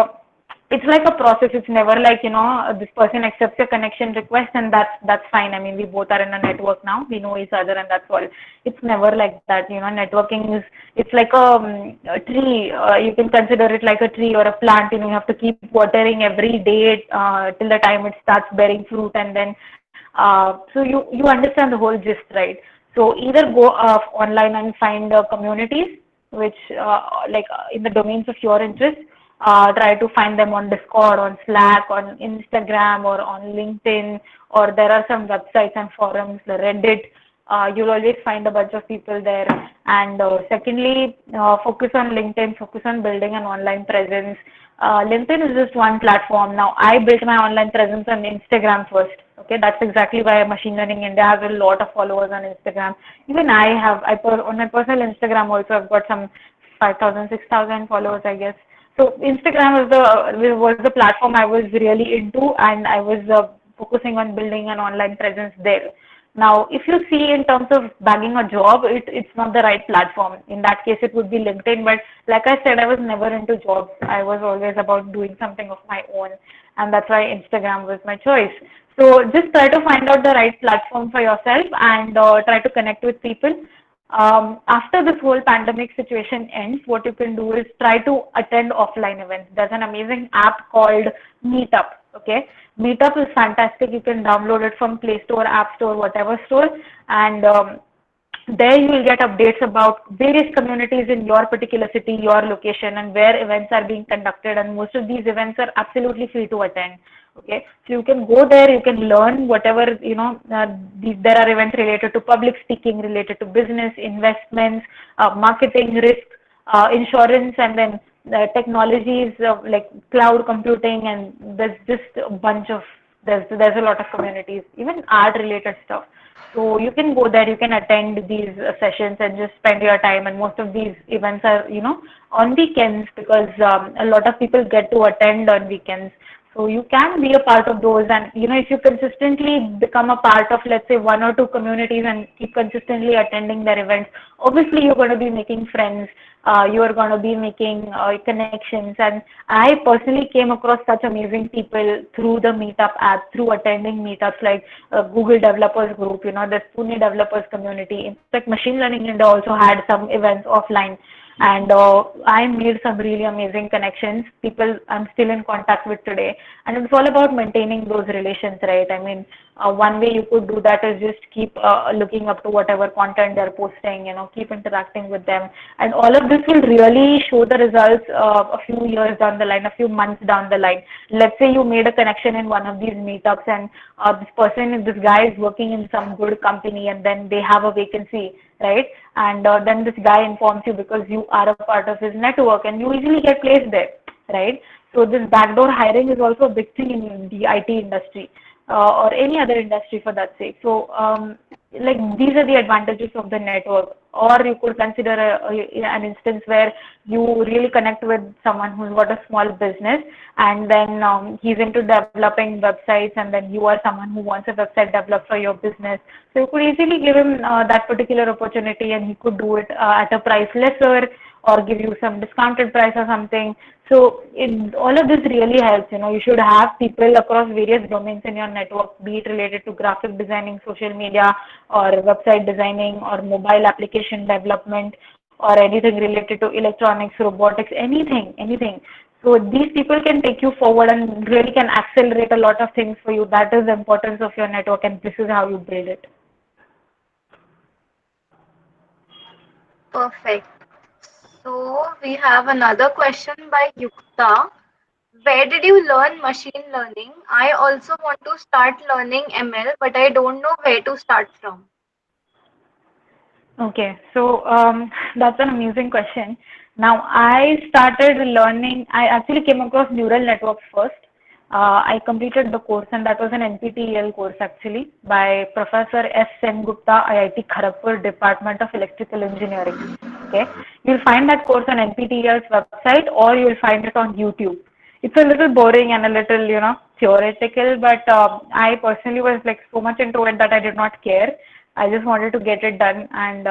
it's like a process. It's never like, this person accepts your connection request and that's fine. I mean, we both are in a network now, we know each other, and that's all. It's never like that. Networking is, it's like a tree. You can consider it like a tree or a plant. You have to keep watering every day till the time it starts bearing fruit, and then so you understand the whole gist, right? So either go online and find communities which in the domains of your interest. Try to find them on Discord, on Slack, on Instagram, or on LinkedIn, or there are some websites and forums, the Reddit. You'll always find a bunch of people there. And secondly, focus on LinkedIn, focus on building an online presence. LinkedIn is just one platform. Now, I built my online presence on Instagram first. Okay, that's exactly why Machine Learning India has a lot of followers on Instagram. Even on my personal Instagram also, I've got some 5,000, 6,000 followers, I guess. So Instagram was the platform I was really into, and I was focusing on building an online presence there. Now, if you see in terms of bagging a job, it's not the right platform. In that case, it would be LinkedIn. But like I said, I was never into jobs. I was always about doing something of my own, and that's why Instagram was my choice. So just try to find out the right platform for yourself, and try to connect with people. After this whole pandemic situation ends, what you can do is try to attend offline events. There's an amazing app called Meetup. Okay, Meetup is fantastic. You can download it from Play Store, App Store, whatever store, and there you will get updates about various communities in your particular city, your location, and where events are being conducted. And most of these events are absolutely free to attend. Okay, so you can go there, you can learn whatever, there are events related to public speaking, related to business, investments, marketing, risk, insurance, and then technologies like cloud computing, and there's just a bunch of, there's a lot of communities, even art related stuff. So you can go there, you can attend these sessions and just spend your time. And most of these events are, on weekends, because a lot of people get to attend on weekends. So you can be a part of those. And, if you consistently become a part of, let's say, one or two communities and keep consistently attending their events, obviously you're going to be making friends. You are going to be making connections. And I personally came across such amazing people through the Meetup app, through attending meetups like Google Developers Group, the Pune Developers Community. In fact, Machine Learning India also had some events offline. And I made some really amazing connections, people I'm still in contact with today. And it's all about maintaining those relations, right? I mean, one way you could do that is just keep looking up to whatever content they're posting, keep interacting with them. And all of this will really show the results a few years down the line, a few months down the line. Let's say you made a connection in one of these meetups, and this guy is working in some good company, and then they have a vacancy, right? And then this guy informs you because you are a part of his network, and you easily get placed there, right? So this backdoor hiring is also a big thing in the IT industry, or any other industry for that sake. So like, these are the advantages of the network. Or you could consider an instance where you really connect with someone who's got a small business, and then he's into developing websites, and then you are someone who wants a website developed for your business. So you could easily give him that particular opportunity, and he could do it at a price lesser, or give you some discounted price or something. So all of this really helps. You should have people across various domains in your network, be it related to graphic designing, social media, or website designing, or mobile application development, or anything related to electronics, robotics, anything. So these people can take you forward and really can accelerate a lot of things for you. That is the importance of your network, and this is how you build it. Perfect. So we have another question by Yukta. Where did you learn machine learning? I also want to start learning ML, but I don't know where to start from. Okay, so that's an amusing question. Now, I started learning, I actually came across neural networks first. I completed the course, and that was an NPTEL course actually by Professor S. Sen Gupta, IIT Kharagpur, Department of Electrical Engineering. Okay, you'll find that course on NPTEL's website, or you'll find it on YouTube. It's a little boring and a little, theoretical, but I personally was like so much into it that I did not care. I just wanted to get it done, and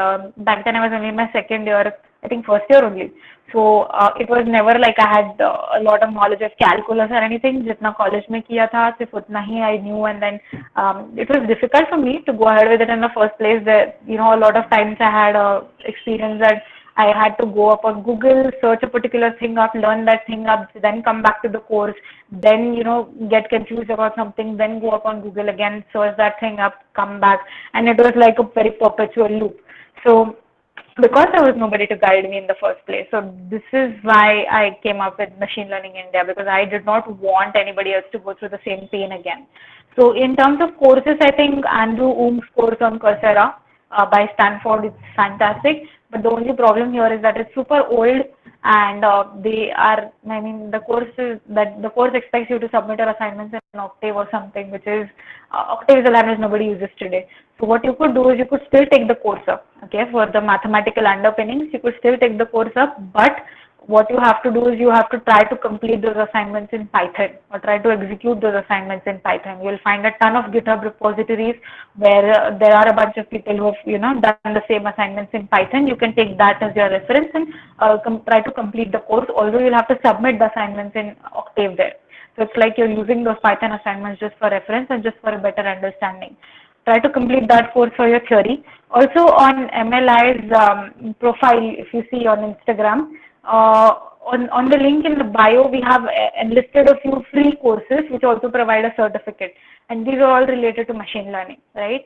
back then I was only in my second year, I think first year only. So it was never like I had a lot of knowledge of calculus or anything. जितना college में किया था सिर्फ उतना ही I knew, and then it was difficult for me to go ahead with it in the first place. That a lot of times I had experience that I had to go up on Google, search a particular thing up, learn that thing up, then come back to the course, then get confused about something, then go up on Google again, search that thing up, come back, and it was like a very perpetual loop. So because there was nobody to guide me in the first place. So this is why I came up with Machine Learning India, because I did not want anybody else to go through the same pain again. So in terms of courses, I think Andrew Ng's course on Coursera by Stanford is fantastic. But the only problem here is that it's super old, and the course expects you to submit your assignments in Octave or something, which is Octave is a language nobody uses today. So what you could do is you could still take the course up, okay, for the mathematical underpinnings. You could still take the course up, but what you have to do is you have to try to complete those assignments in Python, or try to execute those assignments in Python. You'll find a ton of GitHub repositories where there are a bunch of people who have done the same assignments in Python. You can take that as your reference and try to complete the course. Although you'll have to submit the assignments in Octave there. So it's like you're using those Python assignments just for reference and just for a better understanding. Try to complete that course for your theory. Also on MLI's profile, if you see on Instagram, on the link in the bio, we have enlisted a few free courses which also provide a certificate. And these are all related to machine learning, right?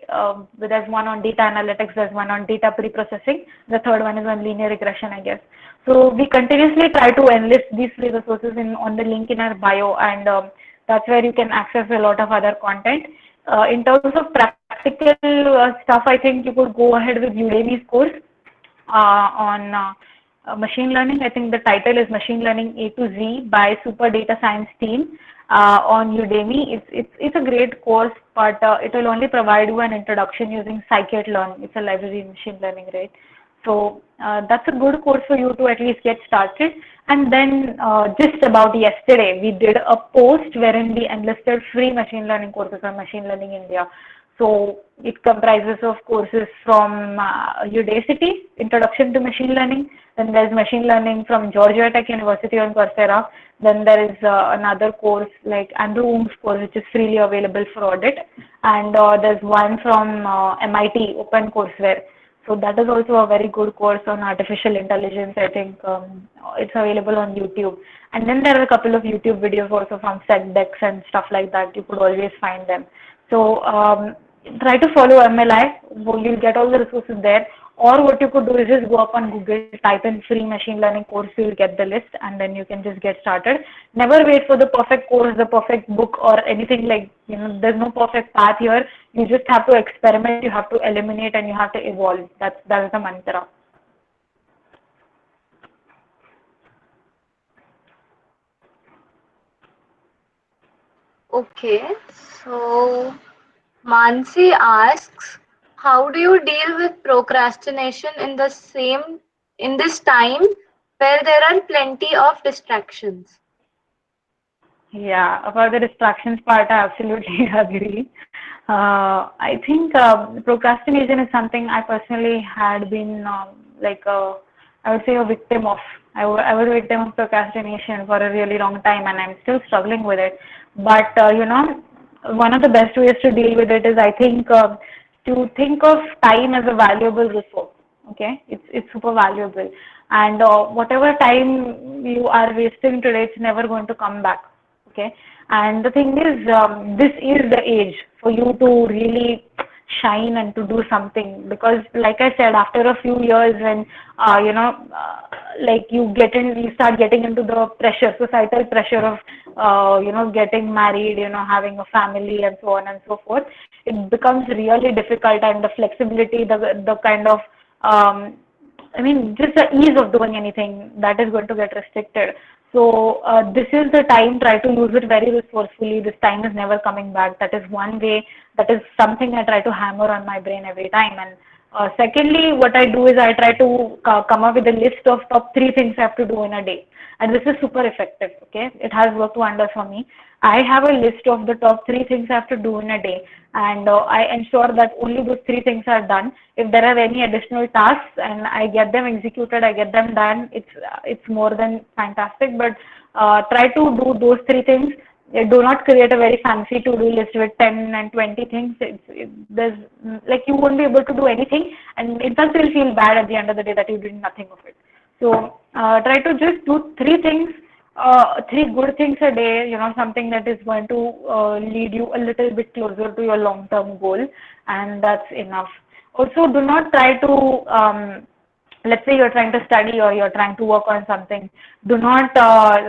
There's one on data analytics, there's one on data pre-processing, the third one is on linear regression, I guess. So we continuously try to enlist these free resources on the link in our bio, and that's where you can access a lot of other content. In terms of practical stuff, I think you could go ahead with Udemy's course on machine learning. I think the title is Machine Learning A to Z by Super Data Science Team on Udemy. It's a great course, but it will only provide you an introduction using scikit-learn. It's a library in machine learning, right? So that's a good course for you to at least get started. And then just about yesterday, we did a post wherein we enlisted free machine learning courses on Machine Learning India. So it comprises of courses from Udacity, Introduction to Machine Learning. Then there's Machine Learning from Georgia Tech University on Coursera. Then there is another course like Andrew Ng's course, which is freely available for audit. And there's one from MIT, OpenCourseWare. So that is also a very good course on artificial intelligence. I think it's available on YouTube. And then there are a couple of YouTube videos also from SecDex and stuff like that. You could always find them. So try to follow MLI. You'll get all the resources there. Or what you could do is just go up on Google, type in free machine learning course, you'll get the list, and then you can just get started. Never wait for the perfect course, the perfect book, or anything like, there's no perfect path here. You just have to experiment, you have to eliminate, and you have to evolve. That is the mantra. Okay, so Mansi asks, how do you deal with procrastination in this time where there are plenty of distractions? Yeah, about the distractions part, I absolutely agree. I think procrastination is something I personally had been I would say a victim of. I was a victim of procrastination for a really long time, and I'm still struggling with it. But one of the best ways to deal with it is, I think, to think of time as a valuable resource. Okay, it's super valuable, and whatever time you are wasting today, it's never going to come back. Okay, and the thing is, this is the age for you to really shine and to do something. Because like I said, after a few years, when like you start getting into the pressure, societal pressure of getting married, having a family and so on and so forth, it becomes really difficult, and the flexibility, the kind of I mean, just the ease of doing anything, that is going to get restricted. So this is the time. Try to use it very resourcefully. This time is never coming back. That is one way. That is something I try to hammer on my brain every time. And secondly, what I do is I try to come up with a list of top three things I have to do in a day. And this is super effective. Okay, it has worked wonders for me. I have a list of the top three things I have to do in a day, and I ensure that only those three things are done. If there are any additional tasks and I get them executed, I get them done, it's more than fantastic. But try to do those three things. Do not create a very fancy to-do list with 10 and 20 things. There's like you won't be able to do anything, and in fact you'll feel bad at the end of the day that you did nothing of it. So try to just do three things, three good things a day, something that is going to lead you a little bit closer to your long-term goal, and that's enough. Also, do not try to, let's say you're trying to study or you're trying to work on something, do not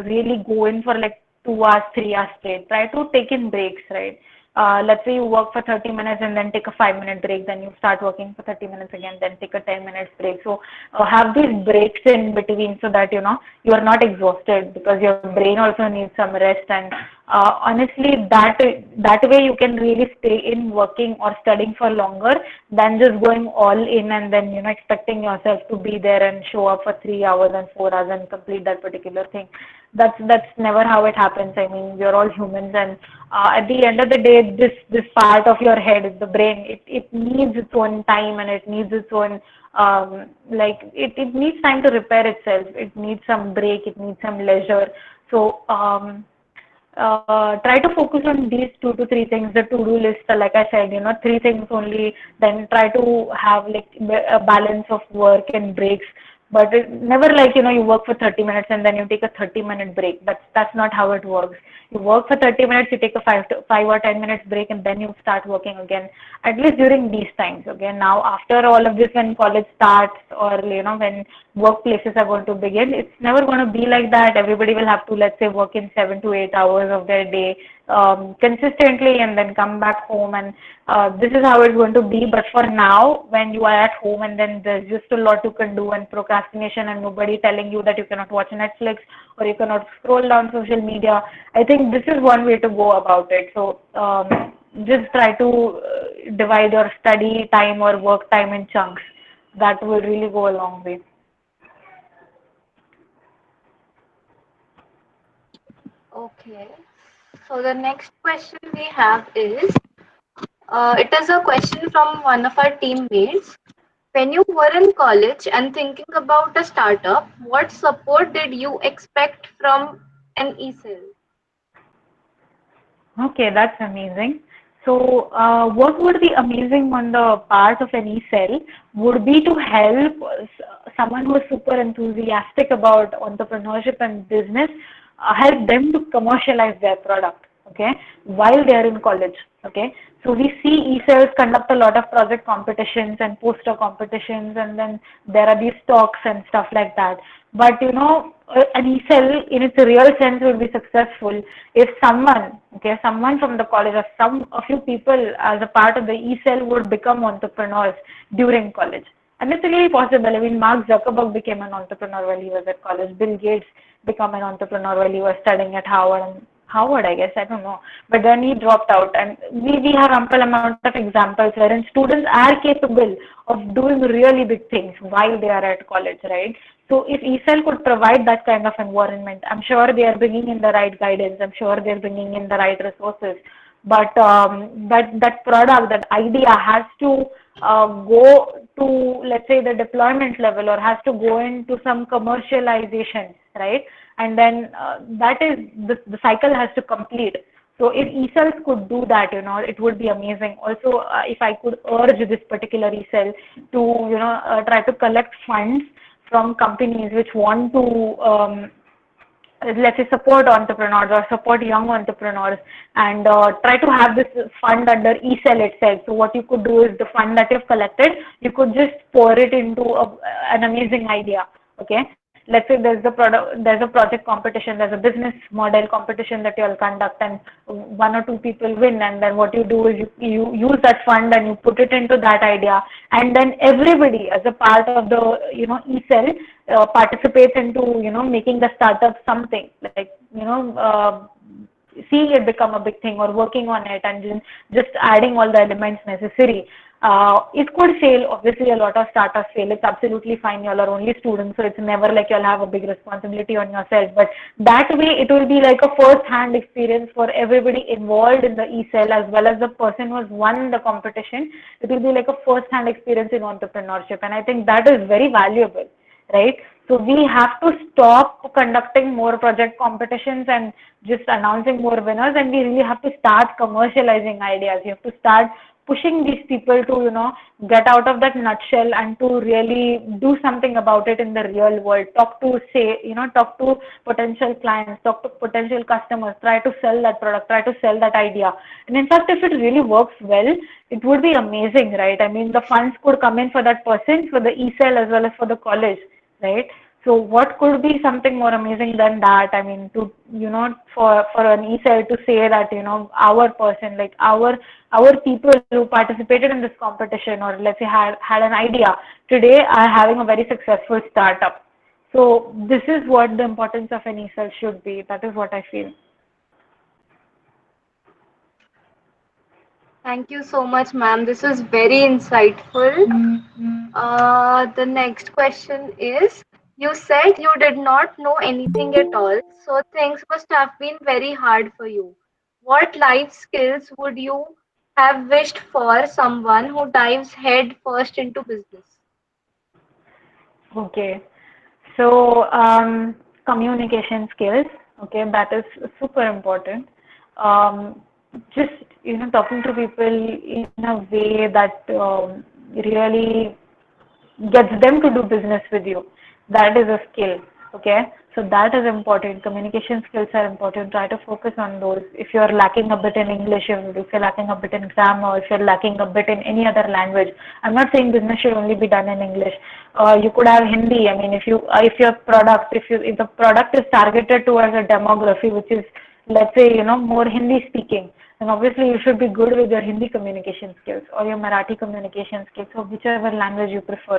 really go in for like 2 hours, 3 hours straight. Try to take in breaks, right? Let's say you work for 30 minutes and then take a 5-minute break, then you start working for 30 minutes again, then take a 10 minutes break. So have these breaks in between so that you are not exhausted, because your brain also needs some rest. And honestly, that way you can really stay in working or studying for longer than just going all in and then expecting yourself to be there and show up for 3 hours and 4 hours and complete that particular thing. That's never how it happens. I mean, we're all humans, and at the end of the day, this part of your head, the brain, it needs its own time, and it needs its own it needs time to repair itself. It needs some break. It needs some leisure. So try to focus on these 2 to 3 things. The to-do list, like I said, three things only. Then try to have like a balance of work and breaks. But never like you work for 30 minutes and then you take a 30-minute break. That's not how it works. You work for 30 minutes, you take a 5 or 10 minutes break, and then you start working again. At least during these times. Okay. Now after all of this, when college starts or when workplaces are going to begin, it's never going to be like that. Everybody will have to, let's say, work in 7 to 8 hours of their day consistently and then come back home, and this is how it's going to be. But for now, when you are at home and then there's just a lot you can do, and procrastination, and nobody telling you that you cannot watch Netflix or you cannot scroll down social media, I think this is one way to go about it. So just try to divide your study time or work time in chunks. That will really go a long way. Okay. So the next question we have is, it is a question from one of our teammates. When you were in college and thinking about a startup, what support did you expect from an ESIL? Okay, that's amazing. So, what would be amazing on the part of an e-cell would be to help someone who is super enthusiastic about entrepreneurship and business, help them to commercialize their product, okay, while they are in college, okay. So, we see e-cells conduct a lot of project competitions and poster competitions, and then there are these talks and stuff like that. But, an e-cell in its real sense will be successful if someone from the college, or a few people as a part of the e-cell would become entrepreneurs during college. And it's really possible. I mean, Mark Zuckerberg became an entrepreneur while he was at college. Bill Gates became an entrepreneur while he was studying at Harvard, I guess, I don't know. But then he dropped out. And we have ample amount of examples wherein students are capable of doing really big things while they are at college, right? So if ESL could provide that kind of environment, I'm sure they are bringing in the right guidance. I'm sure they're bringing in the right resources. But that product, that idea has to go to, let's say, the deployment level, or has to go into some commercialization, right? And then that is the cycle has to complete. So if ESLs could do that, it would be amazing. Also, if I could urge this particular ESL to, try to collect funds from companies which want to let's say support entrepreneurs or support young entrepreneurs, and try to have this fund under eCell itself. So what you could do is the fund that you've collected, you could just pour it into an amazing idea. Okay, let's say there's a project competition, there's a business model competition that you'll conduct, and one or two people win, and then what you do is you use that fund and you put it into that idea, and then everybody as a part of the eCell participates into making the startup something like seeing it become a big thing or working on it, and just adding all the elements necessary. It could fail. Obviously, a lot of startups fail. It's absolutely fine. You all are only students, so it's never like you'll have a big responsibility on yourself. But that way, it will be like a first-hand experience for everybody involved in the eCell, as well as the person who has won the competition. It will be like a first-hand experience in entrepreneurship, and I think that is very valuable, right? So we have to stop conducting more project competitions and just announcing more winners, and we really have to start commercializing ideas. You have to start pushing these people to get out of that nutshell and to really do something about it in the real world. Talk to potential clients, talk to potential customers, try to sell that product, try to sell that idea. And in fact, if it really works well, it would be amazing, right? I mean, the funds could come in for that person, for the eCell as well as for the college, right? So what could be something more amazing than that? I mean, to for an eCell to say that our person, like our people who participated in this competition, or let's say had an idea today, are having a very successful startup. So this is what the importance of an eCell should be. That is what I feel. Thank you so much, ma'am. This is very insightful. The next question is, you said you did not know anything at all, so things must have been very hard for you. What life skills would you have wished for someone who dives head first into business? Okay. So communication skills, okay, that is super important. Just talking to people in a way that really gets them to do business with you. That is a skill. Okay. So that is important. Communication skills are important. Try to focus on those. If you're lacking a bit in English, if you're lacking a bit in grammar, if you're lacking a bit in any other language, I'm not saying business should only be done in English. You could have Hindi. I mean, if your product, if the product is targeted towards a demography which is, let's say, more Hindi speaking, then obviously you should be good with your Hindi communication skills or your Marathi communication skills, or whichever language you prefer,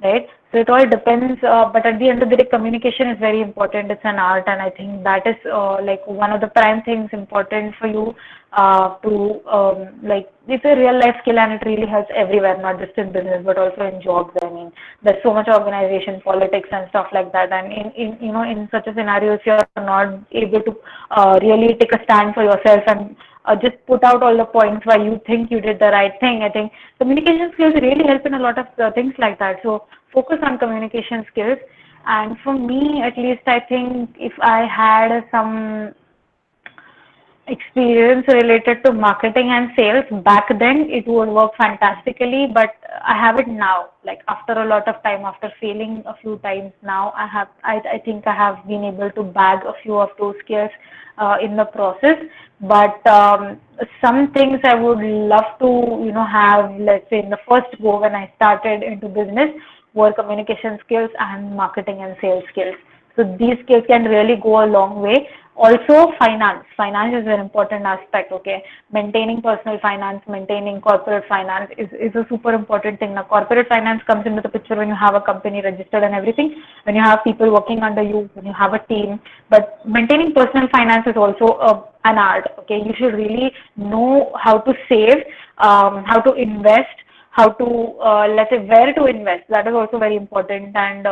right? So it all depends, but at the end of the day, communication is very important. It's an art, and I think that is like one of the prime things important for you to like. It's a real life skill, and it really helps everywhere, not just in business but also in jobs. I mean, there's so much organization, politics, and stuff like that. And in such a scenario, if you're not able to really take a stand for yourself and just put out all the points why you think you did the right thing, I think communication skills really help in a lot of things like that. So focus on communication skills. And for me, at least, I think if I had some experience related to marketing and sales back then, it would work fantastically, but I have it now, like after a lot of time, after failing a few times. Now I think I have been able to bag a few of those skills in the process. But some things I would love to have, let's say, in the first go when I started into business, were communication skills and marketing and sales skills. So these skills can really go a long way. Also, finance. Finance is an important aspect, okay? Maintaining personal finance, maintaining corporate finance is a super important thing. Now, corporate finance comes into the picture when you have a company registered and everything, when you have people working under you, when you have a team. But maintaining personal finance is also an art, okay? You should really know how to save, how to invest, how to, let's say, where to invest. That is also very important. And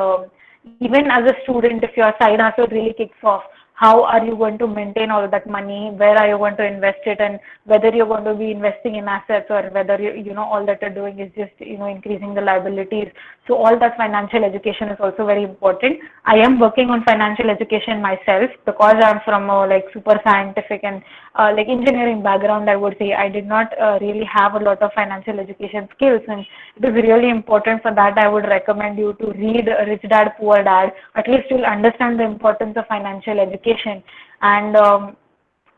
even as a student, if your side hustle really kicks off, how are you going to maintain all that money? Where are you going to invest it? And whether you're going to be investing in assets, or whether all that you're doing is just increasing the liabilities. So all that financial education is also very important. I am working on financial education myself, because I'm from a like super scientific and like engineering background. I would say I did not really have a lot of financial education skills, and it is really important. For that, I would recommend you to read Rich Dad Poor Dad. At least you'll understand the importance of financial education education. And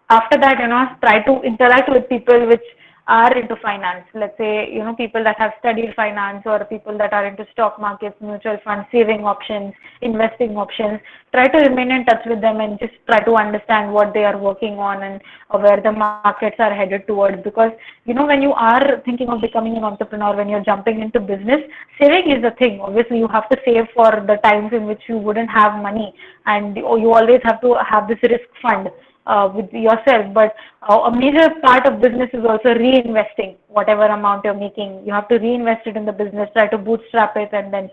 after that, try to interact with people which are into finance. Let's say, people that have studied finance, or people that are into stock markets, mutual funds, saving options, investing options. Try to remain in touch with them and just try to understand what they are working on, and where the markets are headed towards. Because, when you are thinking of becoming an entrepreneur, when you're jumping into business, saving is a thing. Obviously, you have to save for the times in which you wouldn't have money, and you always have to have this risk fund with yourself. But a major part of business is also reinvesting whatever amount you're making. You have to reinvest it in the business, try to bootstrap it, and then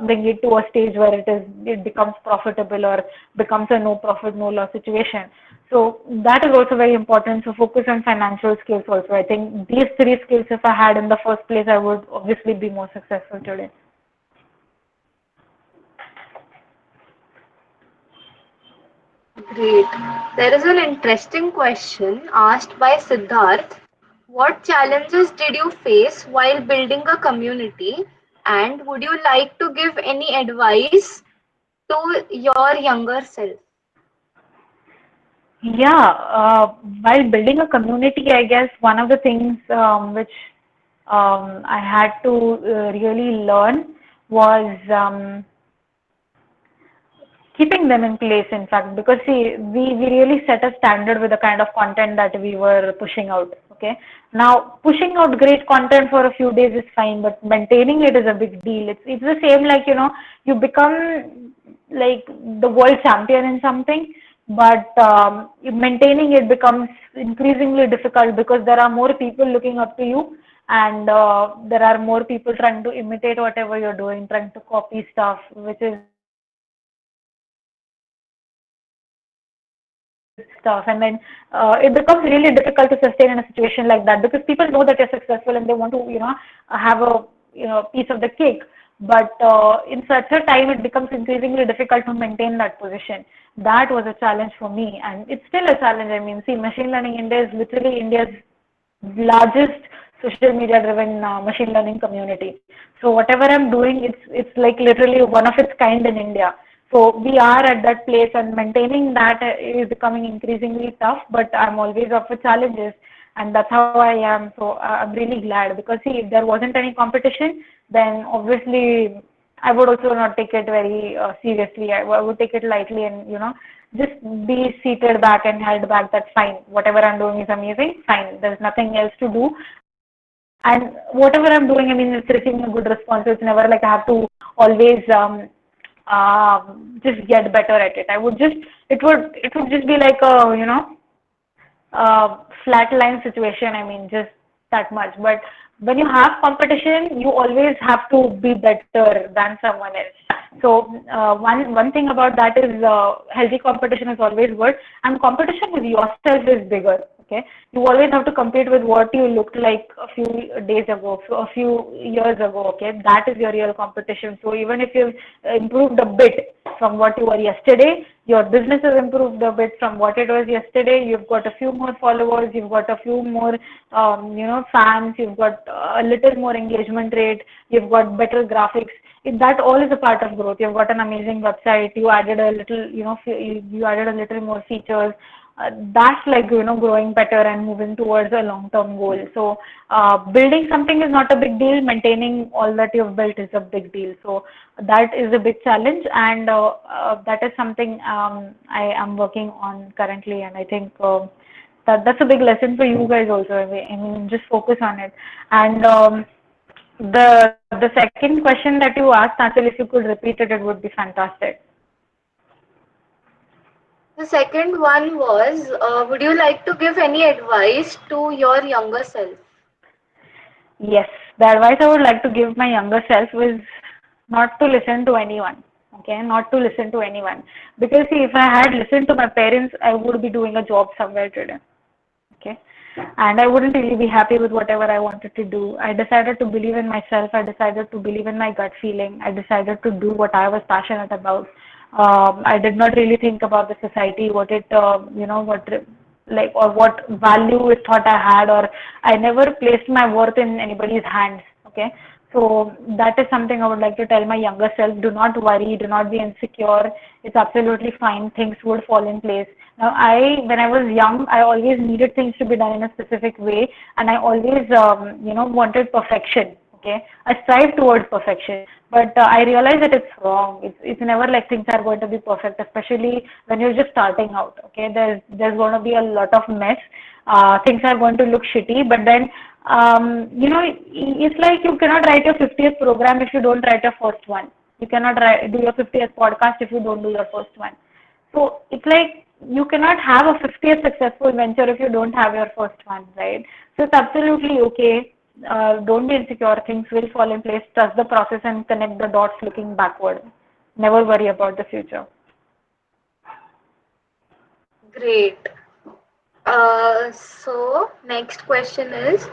bring it to a stage where it becomes profitable, or becomes a no profit no loss situation. So that is also very important. So focus on financial skills also. I think these three skills, if I had in the first place, I would obviously be more successful today. Great. There is an interesting question asked by Siddharth. What challenges did you face while building a community? And would you like to give any advice to your younger self? Yeah, while building a community, I guess one of the things which I had to really learn was keeping them in place, in fact. Because see, we really set a standard with the kind of content that we were pushing out. Okay, now pushing out great content for a few days is fine, but maintaining it is a big deal. It's the same, like, you become like the world champion in something, but maintaining it becomes increasingly difficult, because there are more people looking up to you, and there are more people trying to imitate whatever you're doing, trying to copy stuff, which is stuff. And then it becomes really difficult to sustain in a situation like that, because people know that you're successful and they want to have a piece of the cake. But in such a time, it becomes increasingly difficult to maintain that position. That was a challenge for me, and it's still a challenge. I mean, see, Machine Learning India is literally India's largest social media driven machine learning community. So whatever I'm doing, it's like literally one of its kind in India. So we are at that place, and maintaining that is becoming increasingly tough, but I'm always up for challenges, and that's how I am. So I'm really glad, because see, if there wasn't any competition, then obviously I would also not take it very seriously. I would take it lightly, and just be seated back and held back. That's fine. Whatever I'm doing is amazing. Fine. There's nothing else to do. And whatever I'm doing, I mean, it's receiving a good response. It's never like I have to always just get better at it. It would just be like a, flat line situation. I mean, just that much. But when you have competition, you always have to be better than someone else. So one thing about that is healthy competition is always good, and competition with yourself is bigger. Okay, you always have to compete with what you looked like a few days ago, a few years ago. Okay, that is your real competition. So even if you've improved a bit from what you were yesterday, your business has improved a bit from what it was yesterday. You've got a few more followers, you've got a few more fans, you've got a little more engagement rate, you've got better graphics. That all is a part of growth. You've got an amazing website, you added a little, you added a little more features. That's like, growing better and moving towards a long-term goal. So building something is not a big deal. Maintaining all that you've built is a big deal. So that is a big challenge, and that is something I am working on currently. And I think that's a big lesson for you guys also. I mean, just focus on it. And the second question that you asked, Anshul, if you could repeat it, it would be fantastic. The second one was, would you like to give any advice to your younger self? Yes, the advice I would like to give my younger self is not to listen to anyone. Okay, not to listen to anyone. Because see, if I had listened to my parents, I would be doing a job somewhere today. Okay, and I wouldn't really be happy with whatever I wanted to do. I decided to believe in myself. I decided to believe in my gut feeling. I decided to do what I was passionate about. I did not really think about the society, what it what like, or what value it thought I had, or I never placed my worth in anybody's hands. Okay, So that is something I would like to tell my younger self. Do not worry, do not be insecure. It's absolutely fine. Things would fall in place. Now, when I was young, I always needed things to be done in a specific way, and I always, wanted perfection. Okay, I strive towards perfection, but I realize that it's wrong. It's never like things are going to be perfect, especially when you're just starting out. Okay, there's going to be a lot of mess. Things are going to look shitty, but then it's like you cannot write your 50th program if you don't write your first one. You cannot do your 50th podcast if you don't do your first one. So it's like you cannot have a 50th successful venture if you don't have your first one, right? So it's absolutely okay. Don't be insecure. Things will fall in place. Trust the process and connect the dots looking backward. Never worry about the future. Great. So next question is,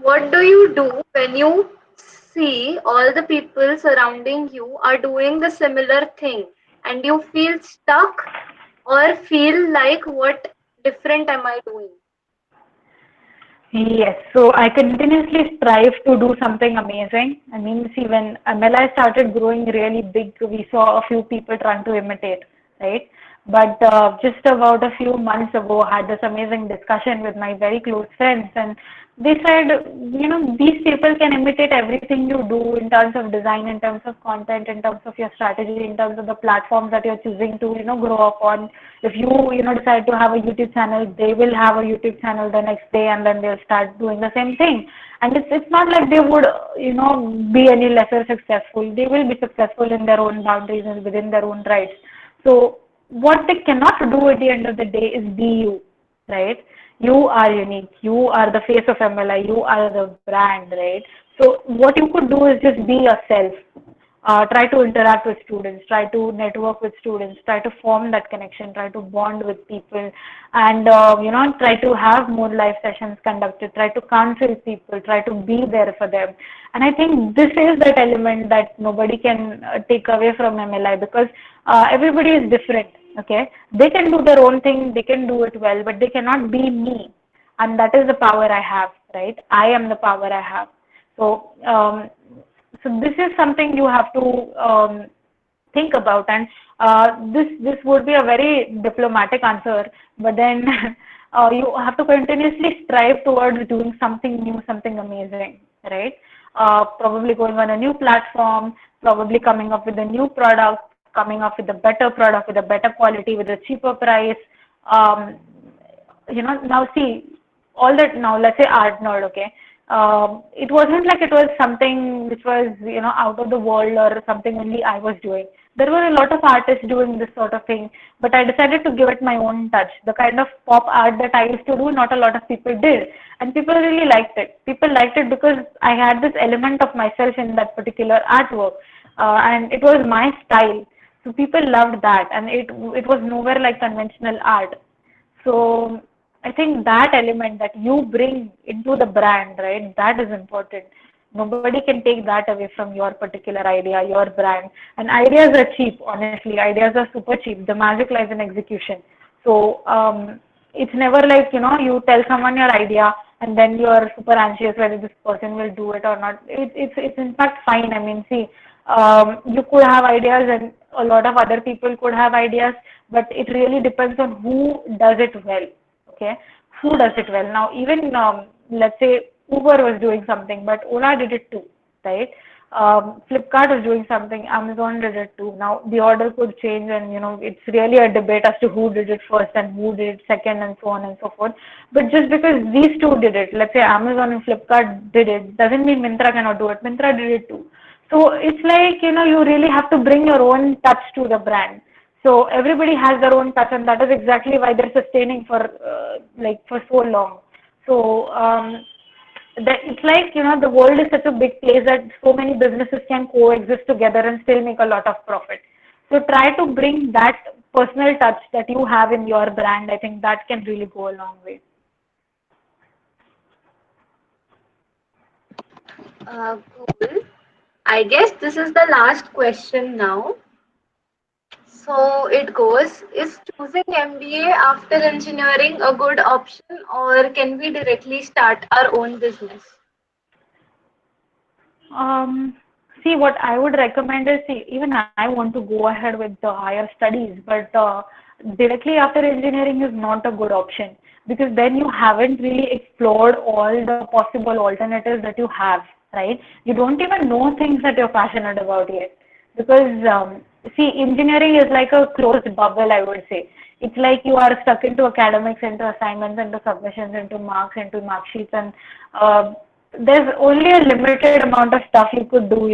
what do you do when you see all the people surrounding you are doing the similar thing and you feel stuck or feel like what different am I doing? Yes, so I continuously strive to do something amazing. I mean, see, when MLI started growing really big, we saw a few people trying to imitate, right? But just about a few months ago, I had this amazing discussion with my very close friends, and they said, these people can imitate everything you do in terms of design, in terms of content, in terms of your strategy, in terms of the platforms that you're choosing to, grow up on. If you decide to have a YouTube channel, they will have a YouTube channel the next day, and then they'll start doing the same thing. And it's not like they would, be any lesser successful. They will be successful in their own boundaries and within their own rights. So what they cannot do at the end of the day is be you, right? You are unique. You are the face of MLI. You are the brand, right? So what you could do is just be yourself. Try to interact with students, try to network with students, try to form that connection, try to bond with people, and try to have more live sessions conducted, try to counsel people, try to be there for them. And I think this is that element that nobody can take away from MLI, because everybody is different. Okay, they can do their own thing, they can do it well, but they cannot be me, and that is the power I have, right? I am the power I have. So so this is something you have to think about, and this would be a very diplomatic answer, but then you have to continuously strive towards doing something new, something amazing, right? Probably going on a new platform, probably coming up with a new product, coming up with a better product with a better quality, with a cheaper price. um, now see, all that, now let's say art nerd, okay, it wasn't like it was something which was, out of the world or something only I was doing. There were a lot of artists doing this sort of thing, but I decided to give it my own touch. The kind of pop art that I used to do, not a lot of people did, and people really liked it. People liked it because I had this element of myself in that particular artwork, and it was my style. So people loved that, and it was nowhere like conventional art. So I think that element that you bring into the brand, right, that is important. Nobody can take that away from your particular idea, your brand. And ideas are cheap, honestly. Ideas are super cheap. The magic lies in execution. So it's never like, you tell someone your idea and then you're super anxious whether this person will do it or not. It's in fact fine. I mean, see, you could have ideas and a lot of other people could have ideas, but it really depends on who does it well. Okay, who does it well? Now, even let's say Uber was doing something, but Ola did it too, right? Flipkart was doing something, Amazon did it too. Now the order could change, and it's really a debate as to who did it first and who did it second, and so on and so forth. But just because these two did it, let's say Amazon and Flipkart did it, doesn't mean Myntra cannot do it. Myntra did it too. So it's like, you really have to bring your own touch to the brand. So everybody has their own touch, and that is exactly why they're sustaining for for so long. So it's like, the world is such a big place that so many businesses can coexist together and still make a lot of profit. So try to bring that personal touch that you have in your brand. I think that can really go a long way. Cool. I guess this is the last question now. So it goes, is choosing MBA after engineering a good option, or can we directly start our own business? Um, See, what I would recommend is, see, even I want to go ahead with the higher studies, but directly after engineering is not a good option because then you haven't really explored all the possible alternatives that you have, right? You don't even know things that you're passionate about yet. Because, see, engineering is like a closed bubble, I would say. It's like you are stuck into academics, into assignments, into submissions, into marks, into mark sheets, and uh, there's only a limited amount of stuff you could do,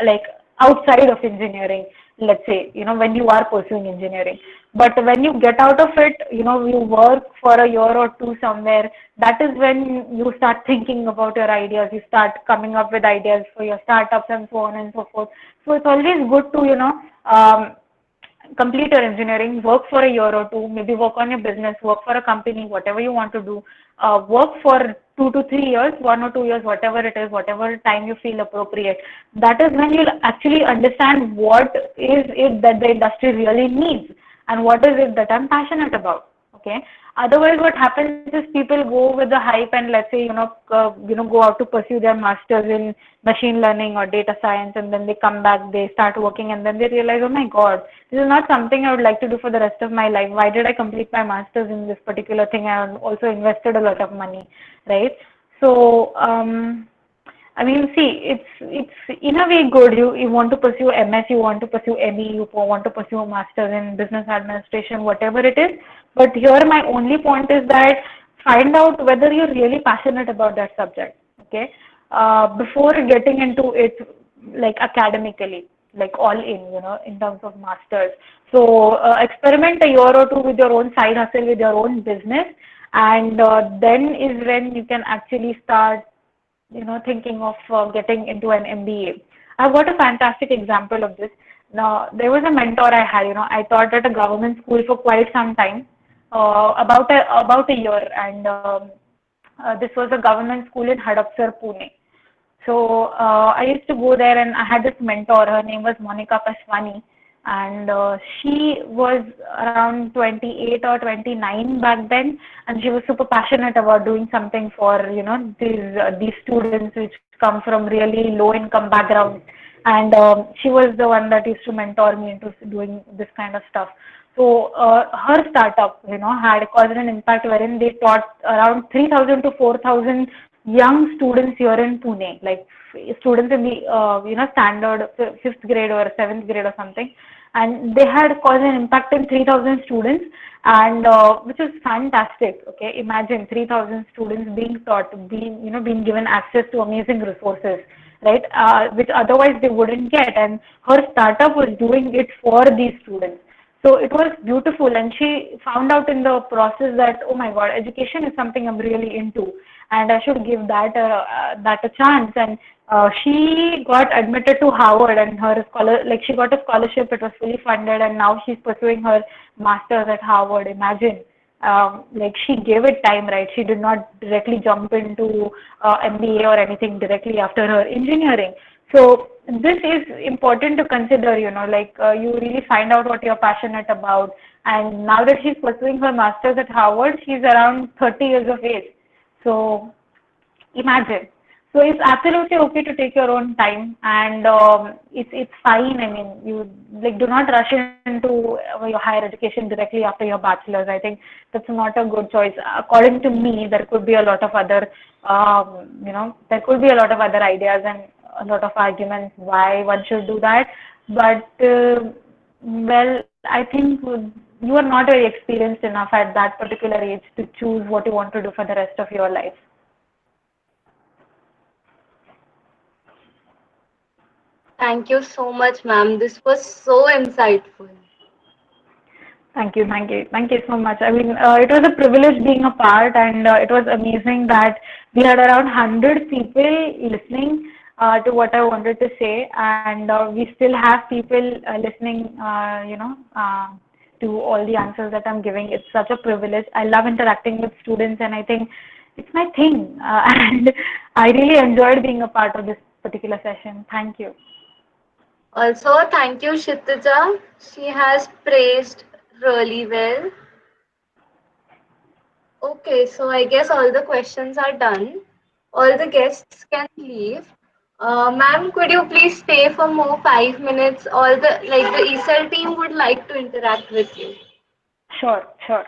like outside of engineering, let's say, when you are pursuing engineering. But when you get out of it, you work for a year or two somewhere, that is when you start thinking about your ideas, you start coming up with ideas for your startups and so on and so forth. So it's always good to, complete your engineering, work for a year or two, maybe work on your business, work for a company, whatever you want to do, work for 2 to 3 years, 1 or 2 years, whatever it is, whatever time you feel appropriate. That is when you'll actually understand what is it that the industry really needs and what is it that I'm passionate about. Okay. Otherwise, what happens is people go with the hype and let's say go out to pursue their masters in machine learning or data science, and then they come back, they start working, and then they realize, oh my God, this is not something I would like to do for the rest of my life. Why did I complete my masters in this particular thing? I also invested a lot of money, right? So I mean, see, it's in a way good. You want to pursue MS, you want to pursue ME, you want to pursue a master's in business administration, whatever it is. But here, my only point is that find out whether you're really passionate about that subject. Okay, before getting into it, like academically, like all in, in terms of masters. So experiment a year or two with your own side hustle, with your own business, and then is when you can actually start thinking of getting into an MBA. I've got a fantastic example of this. Now, there was a mentor I had, I taught at a government school for quite some time, about a year, and this was a government school in Hadapsar, Pune. So I used to go there, and I had this mentor. Her name was Monica Paswani, and she was around 28 or 29 back then, and she was super passionate about doing something for these students which come from really low income backgrounds. And she was the one that used to mentor me into doing this kind of stuff. So her startup, had caused an impact wherein they taught around 3,000 to 4,000 young students here in Pune, like students in the standard fifth grade or seventh grade or something, and they had caused an impact in 3,000 students, and which is fantastic. Okay, imagine 3,000 students being taught, being given access to amazing resources, right? Which otherwise they wouldn't get, and her startup was doing it for these students. So it was beautiful, and she found out in the process that, oh my God, education is something I'm really into, and I should give that a chance. And she got admitted to Harvard, and she got a scholarship. It was fully funded, and now she's pursuing her masters at Harvard. Imagine. Like she gave it time, right? She did not directly jump into MBA or anything directly after her engineering. So this is important to consider, like you really find out what you're passionate about. And now that she's pursuing her master's at Harvard, she's around 30 years of age. So imagine. So it's absolutely okay to take your own time, and it's fine. I mean, you like do not rush into your higher education directly after your bachelor's. I think that's not a good choice. According to me, there could be a lot of other, there could be a lot of other ideas and a lot of arguments why one should do that. But well, I think you are not very experienced enough at that particular age to choose what you want to do for the rest of your life. Thank you so much, ma'am. This was so insightful. Thank you so much. I mean, it was a privilege being a part, and it was amazing that we had around 100 people listening to what I wanted to say, and we still have people listening, to all the answers that I'm giving. It's such a privilege. I love interacting with students, and I think it's my thing, and I really enjoyed being a part of this particular session. Thank you. Also, thank you, Shitija. She has praised really well. Okay, so I guess all the questions are done. All the guests can leave. Ma'am, could you please stay for more 5 minutes? All the ESL team would like to interact with you. Sure, sure.